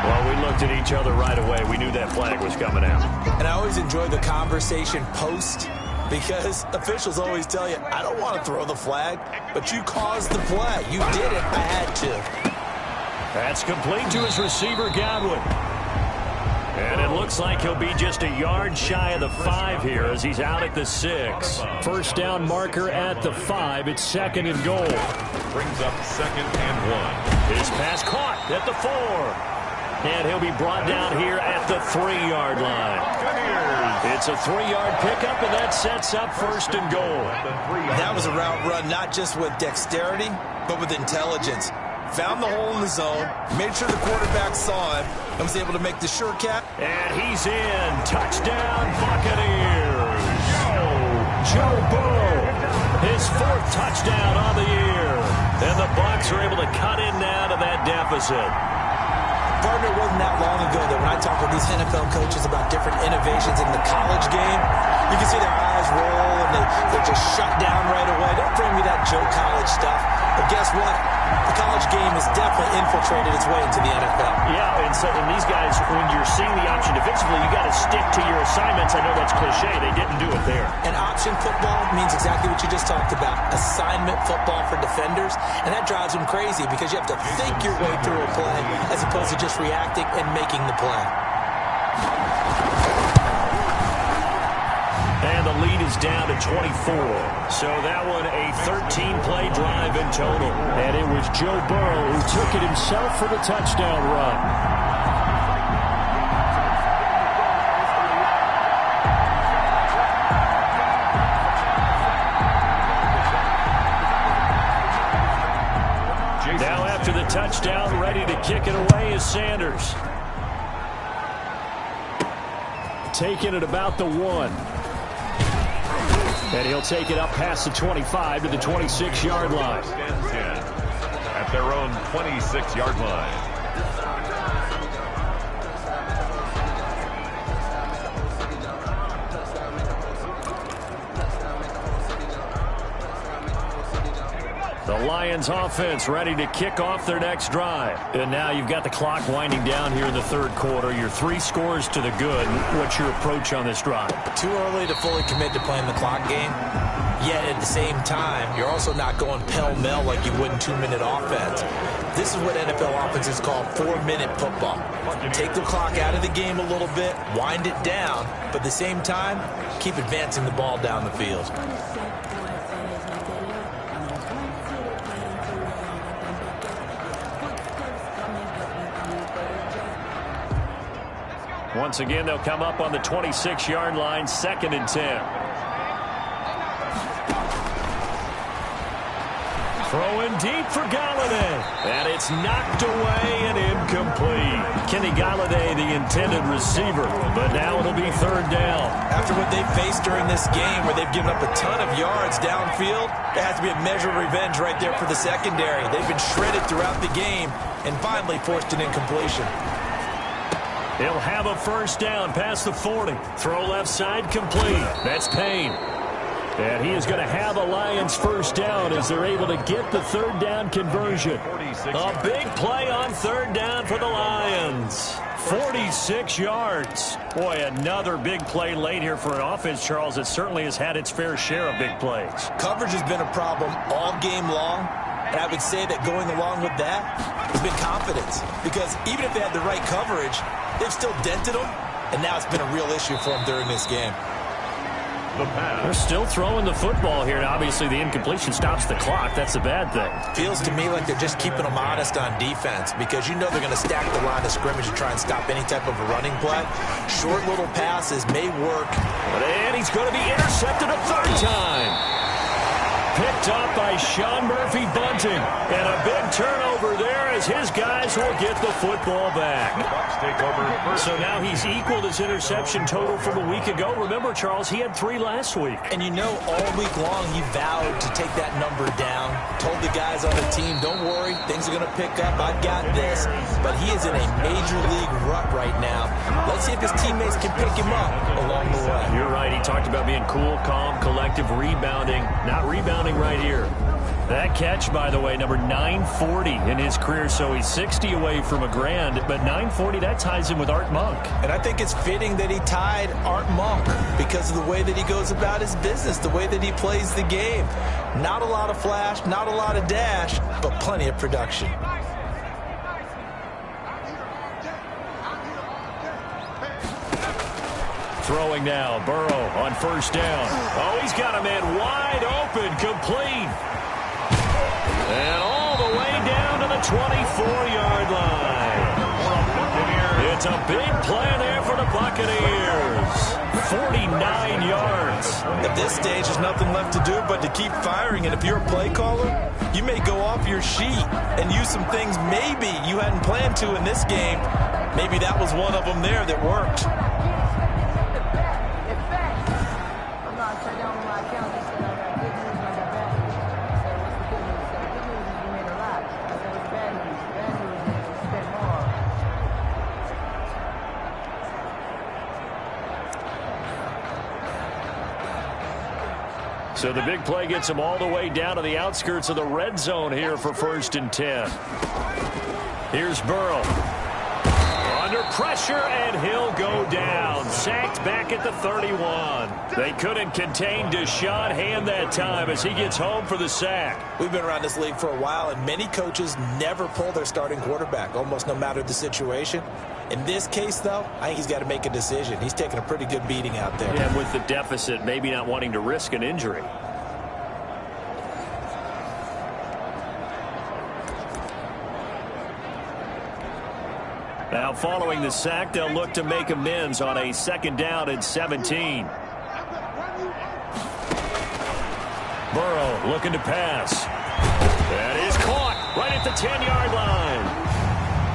Well, we looked at each other right away. We knew that flag was coming out. And I always enjoy the conversation post because officials always tell you, I don't want to throw the flag, but you caused the play. You did it. I had to. That's complete to his receiver, Godwin. And it looks like he'll be just a yard shy of the 5 here as he's out at the 6. First down marker at the 5. It's 2nd and goal. Brings up 2nd and 1. His pass caught at the 4. And he'll be brought down here at the 3-yard line. It's a 3-yard pickup, and that sets up 1st and goal. That was a route run not just with dexterity, but with intelligence. found the hole in the zone, made sure the quarterback saw him, and was able to make the sure catch. And he's in. Touchdown, Buccaneers. Joe Burrow, his 4th touchdown on the year. And the Bucs are able to cut in now to that deficit. Partner, it wasn't that long ago that when I talk with these NFL coaches about different innovations in the college game, you can see their eyes roll and they're just shut down right away. Don't bring me that Joe College stuff. But guess what? The college game has definitely infiltrated its way into the NFL. Yeah, and these guys, when you're seeing the option defensively, you got to stick to your assignments. I know that's cliche. They didn't do it there. And option football means exactly what you just talked about. Assignment football for defenders. And that drives them crazy because you have to think your way through a play as opposed to just reacting and making the play. And the lead is down to 24. So that one a 13-play drive in total. And it was Joe Burrow who took it himself for the touchdown run. Now after the touchdown, ready to kick it away is Sanders. Taking it about the 1. And he'll take it up past the 25 to the 26-yard line. At their own 26-yard line. The Lions offense ready to kick off their next drive. And now you've got the clock winding down here in the 3rd quarter. Your 3 scores to the good. What's your approach on this drive? Too early to fully commit to playing the clock game. Yet at the same time, you're also not going pell-mell like you would in 2-minute offense. This is what NFL offenses call 4-minute football. Take the clock out of the game a little bit, wind it down, but at the same time, keep advancing the ball down the field. Once again, they'll come up on the 26-yard line, 2nd and 10. Throwing deep for Galladay. And it's knocked away and incomplete. Kenny Galladay, the intended receiver. But now it'll be 3rd down. After what they've faced during this game where they've given up a ton of yards downfield, there has to be a measure of revenge right there for the secondary. They've been shredded throughout the game and finally forced an incompletion. He'll have a 1st down past the 40. Throw left side complete. That's Payne. And he is going to have a Lions 1st down as they're able to get the 3rd down conversion. A big play on 3rd down for the Lions. 46 yards. Boy, another big play late here for an offense, Charles, that certainly has had its fair share of big plays. Coverage has been a problem all game long. And I would say that going along with that has been confidence. Because even if they had the right coverage, they've still dented them. And now it's been a real issue for them during this game. They're still throwing the football here. And obviously, the incompletion stops the clock. That's a bad thing. Feels to me like they're just keeping them honest on defense because you know they're going to stack the line of scrimmage and try and stop any type of a running play. Short little passes may work. And he's going to be intercepted a 3rd time. Picked up by Sean Murphy Bunting. And a big turnover there as his guys will get the football back. So now he's equaled his interception total from a week ago. Remember, Charles, he had 3 last week. And you know, all week long he vowed to take that number down. Told the guys on the team, don't worry, things are going to pick up. I've got this. But he is in a major league rut right now. Let's see if his teammates can pick him up along the way. You're right. He talked about being cool, calm, collective, rebounding. Not rebounding right here. That catch, by the way, number 940 in his career, so he's 60 away from a grand, but 940, that ties him with Art Monk. And I think it's fitting that he tied Art Monk because of the way that he goes about his business, the way that he plays the game. Not a lot of flash, not a lot of dash, but plenty of production. Throwing now, Burrow on 1st down. Oh, he's got a man wide open, complete. And all the way down to the 24-yard line. It's a big play there for the Buccaneers. 49 yards. At this stage, there's nothing left to do but to keep firing. And if you're a play caller, you may go off your sheet and use some things maybe you hadn't planned to in this game. Maybe that was one of them there that worked. So the big play gets him all the way down to the outskirts of the red zone here for 1st and 10. Here's Burrow. Under pressure, and he'll go down. Sacked back at the 31. They couldn't contain Deshaun Hand that time as he gets home for the sack. We've been around this league for a while, and many coaches never pull their starting quarterback, almost no matter the situation. In this case, though, I think he's got to make a decision. He's taking a pretty good beating out there. And with the deficit, maybe not wanting to risk an injury. Now, following the sack, they'll look to make amends on a 2nd down and 17. Burrow looking to pass. That is caught right at the 10-yard line.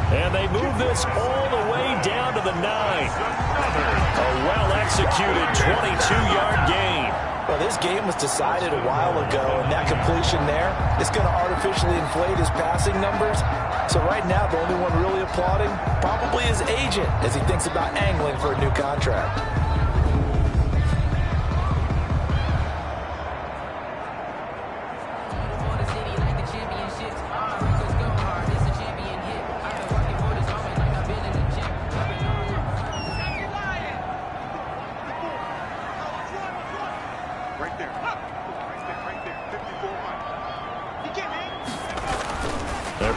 And they move this all the way down to the 9. A well-executed 22-yard gain. Well, this game was decided a while ago, and that completion there is going to artificially inflate his passing numbers. So right now, the only one really applauding probably his agent as he thinks about angling for a new contract.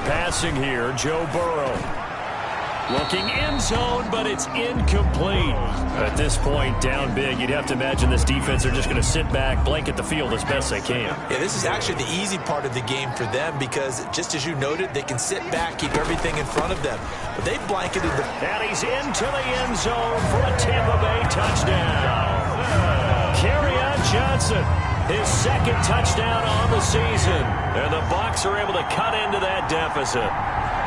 Passing here, Joe Burrow. Looking end zone, but it's incomplete. At this point, down big, you'd have to imagine this defense are just going to sit back, blanket the field as best they can. Yeah, this is actually the easy part of the game for them because, just as you noted, they can sit back, keep everything in front of them. But they blanketed the... And he's into the end zone for a Tampa Bay touchdown. Kerryon Johnson, his 2nd touchdown on the season. And the Bucs are able to cut into that deficit.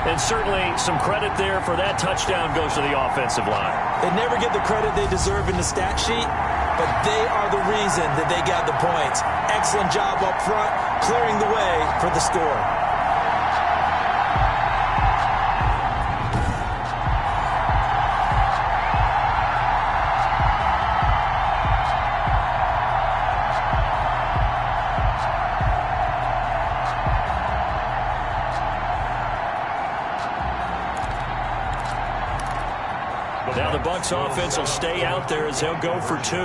And certainly some credit there for that touchdown goes to the offensive line. They never get the credit they deserve in the stat sheet, but they are the reason that they got the points. Excellent job up front, clearing the way for the score. Now the Bucs offense will stay out there as they'll go for 2.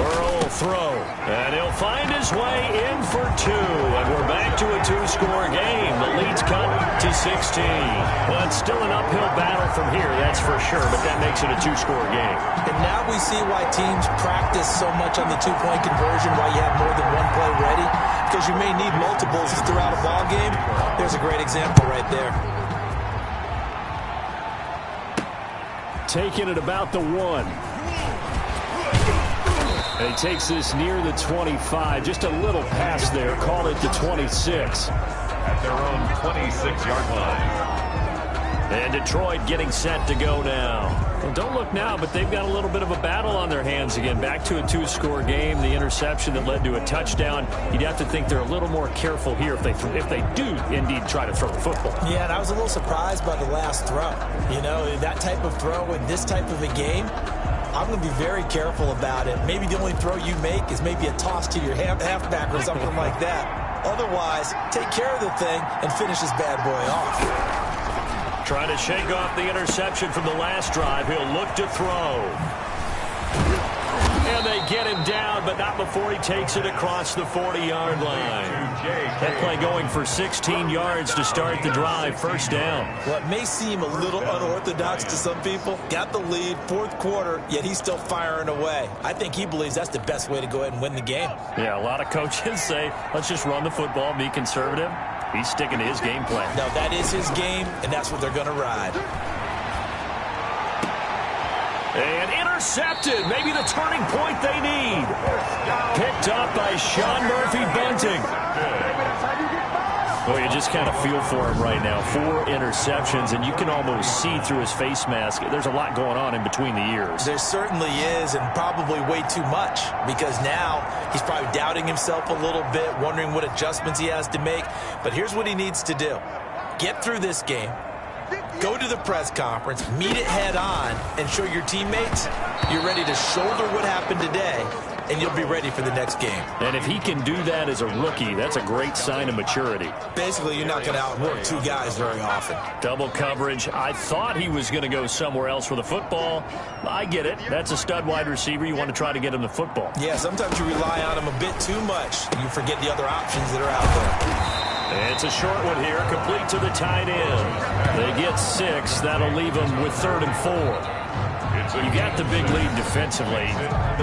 Burrow will throw, and he'll find his way in for 2. And we're back to a 2-score game. The lead's cut to 16. Well, it's still an uphill battle from here, that's for sure, but that makes it a 2-score game. And now we see why teams practice so much on the 2-point conversion, why you have more than one play ready, because you may need multiples throughout a ball game. There's a great example right there. Taking it about the 1. And he takes this near the 25. Just a little pass there. Call it the 26. At their own 26-yard line. And Detroit getting set to go now. Well, don't look now, but they've got a little bit of a battle on their hands again. Back to a 2-score game. The interception that led to a touchdown. You'd have to think they're a little more careful here if they do indeed try to throw the football. Yeah, and I was a little surprised by the last throw. You know, that type of throw in this type of a game, I'm going to be very careful about it. Maybe the only throw you make is maybe a toss to your halfback or something like that. Otherwise, take care of the thing and finish this bad boy off. Trying to shake off the interception from the last drive. He'll look to throw. And they get him down, but not before he takes it across the 40-yard line. That play going for 16 yards to start the drive. 1st down. Well, it may seem a little unorthodox to some people. Got the lead, 4th quarter, yet he's still firing away. I think he believes that's the best way to go ahead and win the game. Yeah, a lot of coaches say, let's just run the football, be conservative. He's sticking to his game plan. No, that is his game, and that's what they're going to ride. And intercepted. Maybe the turning point they need. Picked up by Sean Murphy-Bunting. Well, you just kind of feel for him right now. 4 interceptions, and you can almost see through his face mask. There's a lot going on in between the ears. There certainly is, and probably way too much, because now he's probably doubting himself a little bit, wondering what adjustments he has to make. But here's what he needs to do. Get through this game. Go to the press conference, meet it head on, and show your teammates you're ready to shoulder what happened today, and you'll be ready for the next game. And if he can do that as a rookie, that's a great sign of maturity. Basically, you're not going to outwork 2 guys very often. Double coverage. I thought he was going to go somewhere else for the football. I get it. That's a stud wide receiver. You want to try to get him the football. Yeah, sometimes you rely on him a bit too much. You forget the other options that are out there. It's a short one here, complete to the tight end. They get 6. That'll leave them with 3rd and 4. You got the big lead defensively.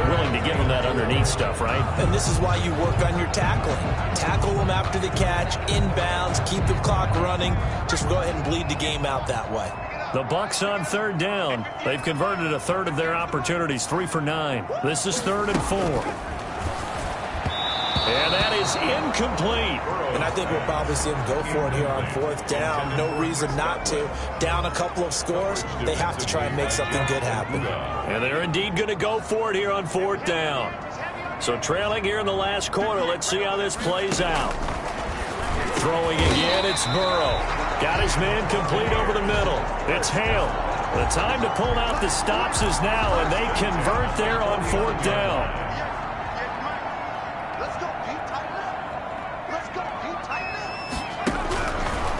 Willing to give them that underneath stuff, right? And this is why you work on your tackling. Tackle them after the catch, inbounds, keep the clock running. Just go ahead and bleed the game out that way. The Bucs on 3rd down. They've converted a third of their opportunities, 3 for 9. This is 3rd and 4. And that is incomplete. And I think we'll probably see him go for it here on 4th down. No reason not to. Down a couple of scores, they have to try and make something good happen. And they're indeed going to go for it here on 4th down. So trailing here in the last quarter. Let's see how this plays out. Throwing again, it's Burrow. Got his man complete over the middle. It's Hale. The time to pull out the stops is now, and they convert there on 4th down.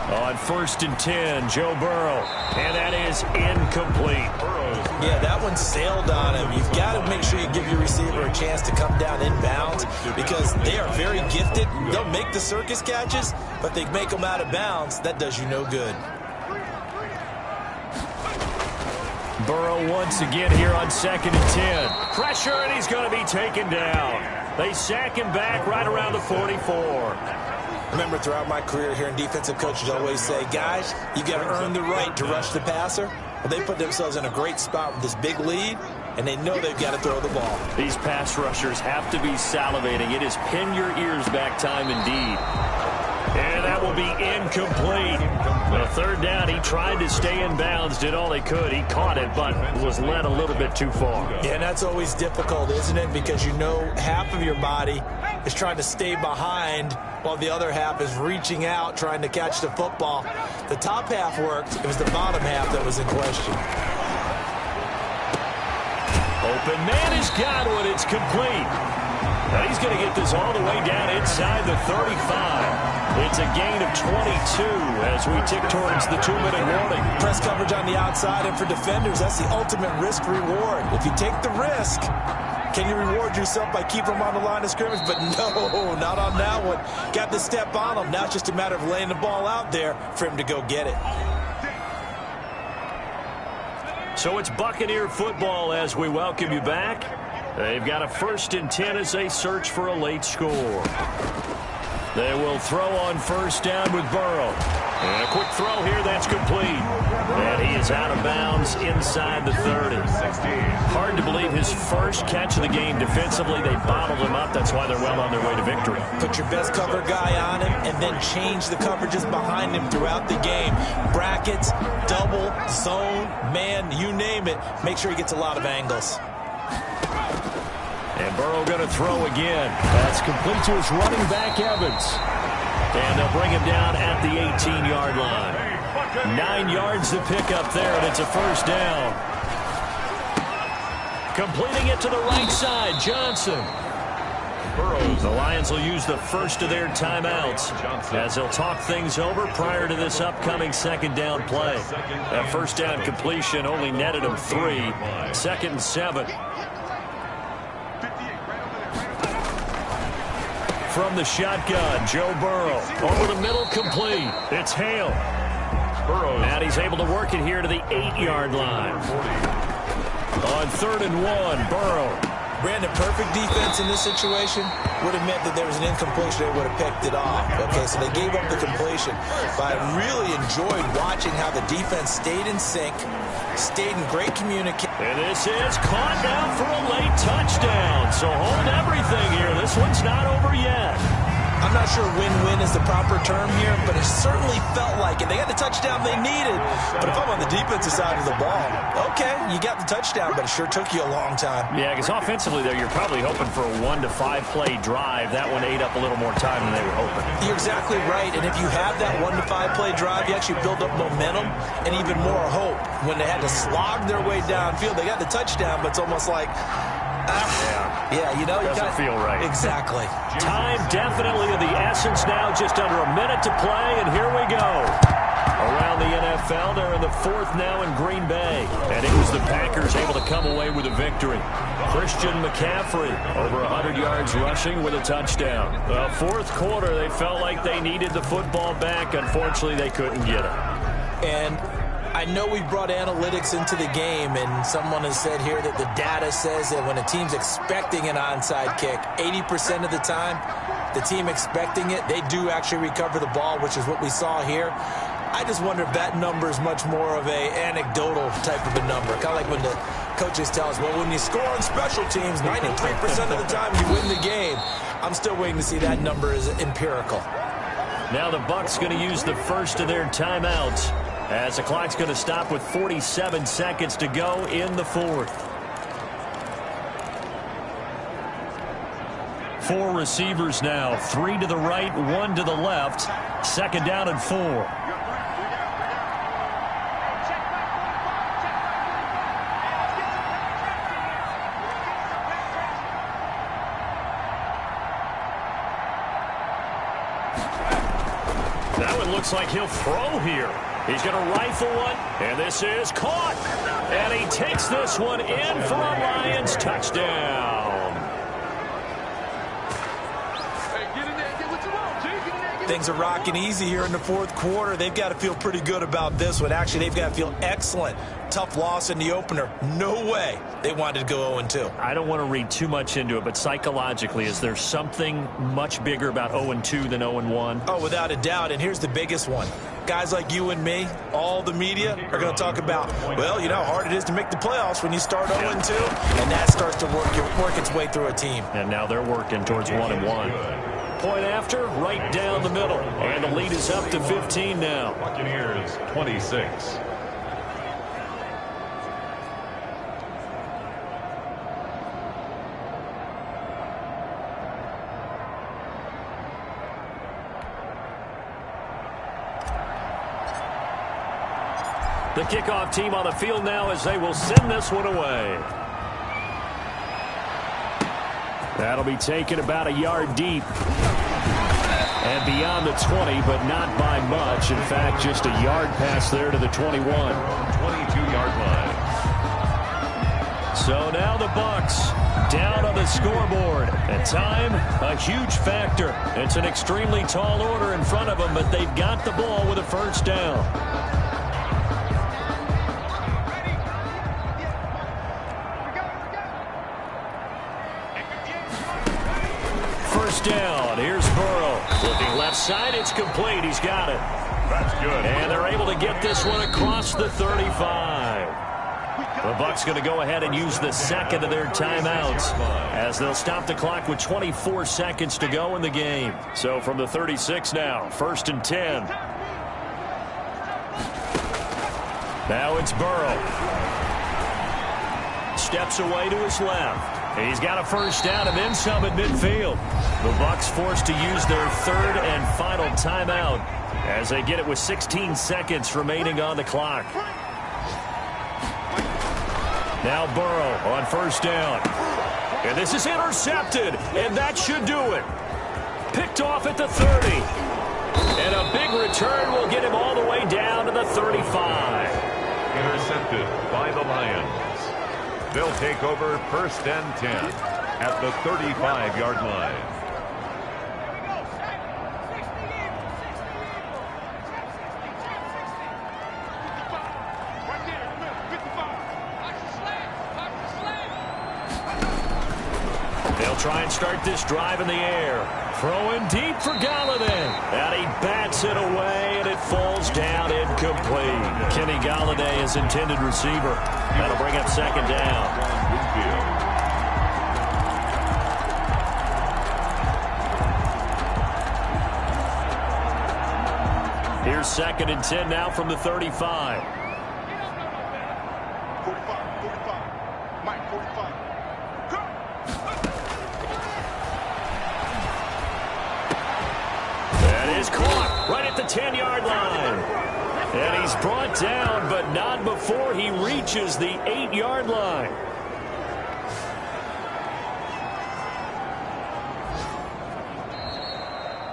On 1st and 10, Joe Burrow. And that is incomplete. Yeah, that one sailed on him. You've got to make sure you give your receiver a chance to come down inbounds because they are very gifted. They'll make the circus catches, but they make them out of bounds. That does you no good. Burrow once again here on 2nd and 10. Pressure, and he's going to be taken down. They sack him back right around the 44. Remember, throughout my career here in defensive coaches always say, guys, you got to earn the right to rush the passer. Well, they put themselves in a great spot with this big lead, and they know they've got to throw the ball. These pass rushers have to be salivating. It is pin your ears back time indeed. And that will be incomplete. The 3rd down, he tried to stay in bounds, did all he could. He caught it, but was led a little bit too far. Yeah, and that's always difficult, isn't it? Because you know half of your body is trying to stay behind while the other half is reaching out, trying to catch the football. The top half worked. It was the bottom half that was in question. Open man has got one. It's complete. Now he's going to get this all the way down inside the 35. It's a gain of 22 as we tick towards the 2-minute warning. Press coverage on the outside, and for defenders, that's the ultimate risk-reward. If you take the risk, can you reward yourself by keeping them on the line of scrimmage? But no, not on that one. Got the step on him. Now it's just a matter of laying the ball out there for him to go get it. So it's Buccaneer football as we welcome you back. They've got a 1st and 10 as they search for a late score. They will throw on 1st down with Burrow. And a quick throw here, that's complete. And he is out of bounds inside the 30. Hard to believe his first catch of the game defensively. They bottled him up. That's why they're well on their way to victory. Put your best cover guy on him and then change the coverages behind him throughout the game. Brackets, double, zone, man, you name it. Make sure he gets a lot of angles. And Burrow going to throw again. That's complete to his running back, Evans. And they'll bring him down at the 18-yard line. 9 yards to pick up there, and it's a 1st down. Completing it to the right side, Johnson. The Lions will use the first of their timeouts as they'll talk things over prior to this upcoming 2nd down play. That 1st down completion only netted them 3. 2nd and 7. From the shotgun, Joe Burrow. Over the middle, complete. It's Hale. And he's able to work it here to the 8-yard line. On 3rd and 1, Burrow. Brandon, perfect defense in this situation would have meant that there was an incompletion. They would have picked it off. Okay, so they gave up the completion. But I really enjoyed watching how the defense stayed in sync, stayed in great communication. And this is caught down for a late touchdown. So hold everything here. This one's not over yet. I'm not sure win-win is the proper term here, but it certainly felt like it. They got the touchdown they needed. But if I'm on the defensive side of the ball, okay, you got the touchdown, but it sure took you a long time. Yeah, because offensively there, you're probably hoping for a 1 to 5 play drive. That one ate up a little more time than they were hoping. You're exactly right. And if you have that 1 to 5 play drive, you actually build up momentum and even more hope. When they had to slog their way downfield, they got the touchdown, but it's almost like, yeah, you know, doesn't feel right. Exactly. Time definitely of the essence now, just under a minute to play, and here we go. Around the NFL, they're in the 4th now in Green Bay. And it was the Packers able to come away with a victory. Christian McCaffrey, over 100 yards rushing with a touchdown. Well, 4th quarter, they felt like they needed the football back. Unfortunately, they couldn't get it. And I know we brought analytics into the game, and someone has said here that the data says that when a team's expecting an onside kick, 80% of the time, the team expecting it, they do actually recover the ball, which is what we saw here. I just wonder if that number is much more of a anecdotal type of a number. Kind of like when the coaches tell us, well, when you score on special teams, 93% of the time you win the game. I'm still waiting to see that number is empirical. Now the Bucs going to use the first of their timeouts, as the clock's going to stop with 47 seconds to go in the 4th. 4 receivers now, 3 to the right, 1 to the left. 2nd down and 4. That one looks like he'll throw here. He's going to rifle one, and this is caught. And he takes this one in for a Lions touchdown. Things are rocking easy here in the 4th quarter. They've got to feel pretty good about this one. Actually, they've got to feel excellent. Tough loss in the opener. No way they wanted to go 0-2. I don't want to read too much into it, but psychologically, is there something much bigger about 0-2 than 0-1? Oh, without a doubt. And here's the biggest one. Guys like you and me, all the media, are going to talk about, well, you know how hard it is to make the playoffs when you start 0-2. And that starts to work its way through a team. And now they're working towards 1-1. Point after, right down the middle. And the lead is up to 15 now. Buccaneers 26. The kickoff team on the field now as they will send this one away. That'll be taken about a yard deep. And beyond the 20, but not by much. In fact, just a yard pass there to the 21. 22-yard line. So now the Bucs down on the scoreboard. And time, a huge factor. It's an extremely tall order in front of them, but they've got the ball with a 1st down. Down. Here's Burrow. Looking left side. It's complete. He's got it. That's good. And they're able to get this one across the 35. The Bucs going to go ahead and use the 2nd of their timeouts as they'll stop the clock with 24 seconds to go in the game. So from the 36 now, 1st and 10. Now it's Burrow. Steps away to his left. He's got a 1st down and then some at midfield. The Bucs forced to use their 3rd and final timeout as they get it with 16 seconds remaining on the clock. Now Burrow on 1st down. And this is intercepted, and that should do it. Picked off at the 30. And a big return will get him all the way down to the 35. Intercepted by the Lions. They'll take over 1st and 10 at the 35-yard line. try and start this drive in the air. Throwing deep for Galladay. And he bats it away, and it falls down incomplete. Kenny Galladay is intended receiver. That'll bring up second down. Here's 2nd and 10 now from the 35. 45. Mike, 45. Go! That is caught right at the 10-yard line. And he's brought down, but not before he reaches the 8-yard line.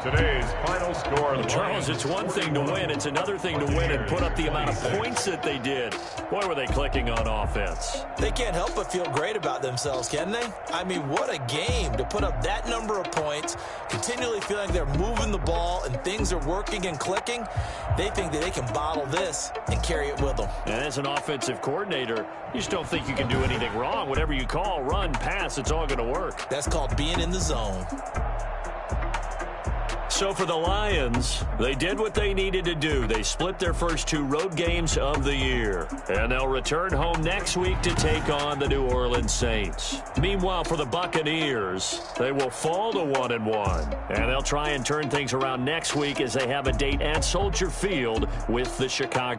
Today's final score. Charles, it's one thing to win. It's another thing to win and put up the amount of points that they did. Boy, were they clicking on offense. They can't help but feel great about themselves, can they? I mean, what a game to put up that number of points, continually feeling they're moving the ball and things are working and clicking. They think that they can bottle this and carry it with them. And as an offensive coordinator, you just don't think you can do anything wrong. Whatever you call, run, pass, it's all going to work. That's called being in the zone. So for the Lions, they did what they needed to do. They split their first 2 road games of the year. And they'll return home next week to take on the New Orleans Saints. Meanwhile, for the Buccaneers, they will fall to 1-1. And they'll try and turn things around next week as they have a date at Soldier Field with the Chicago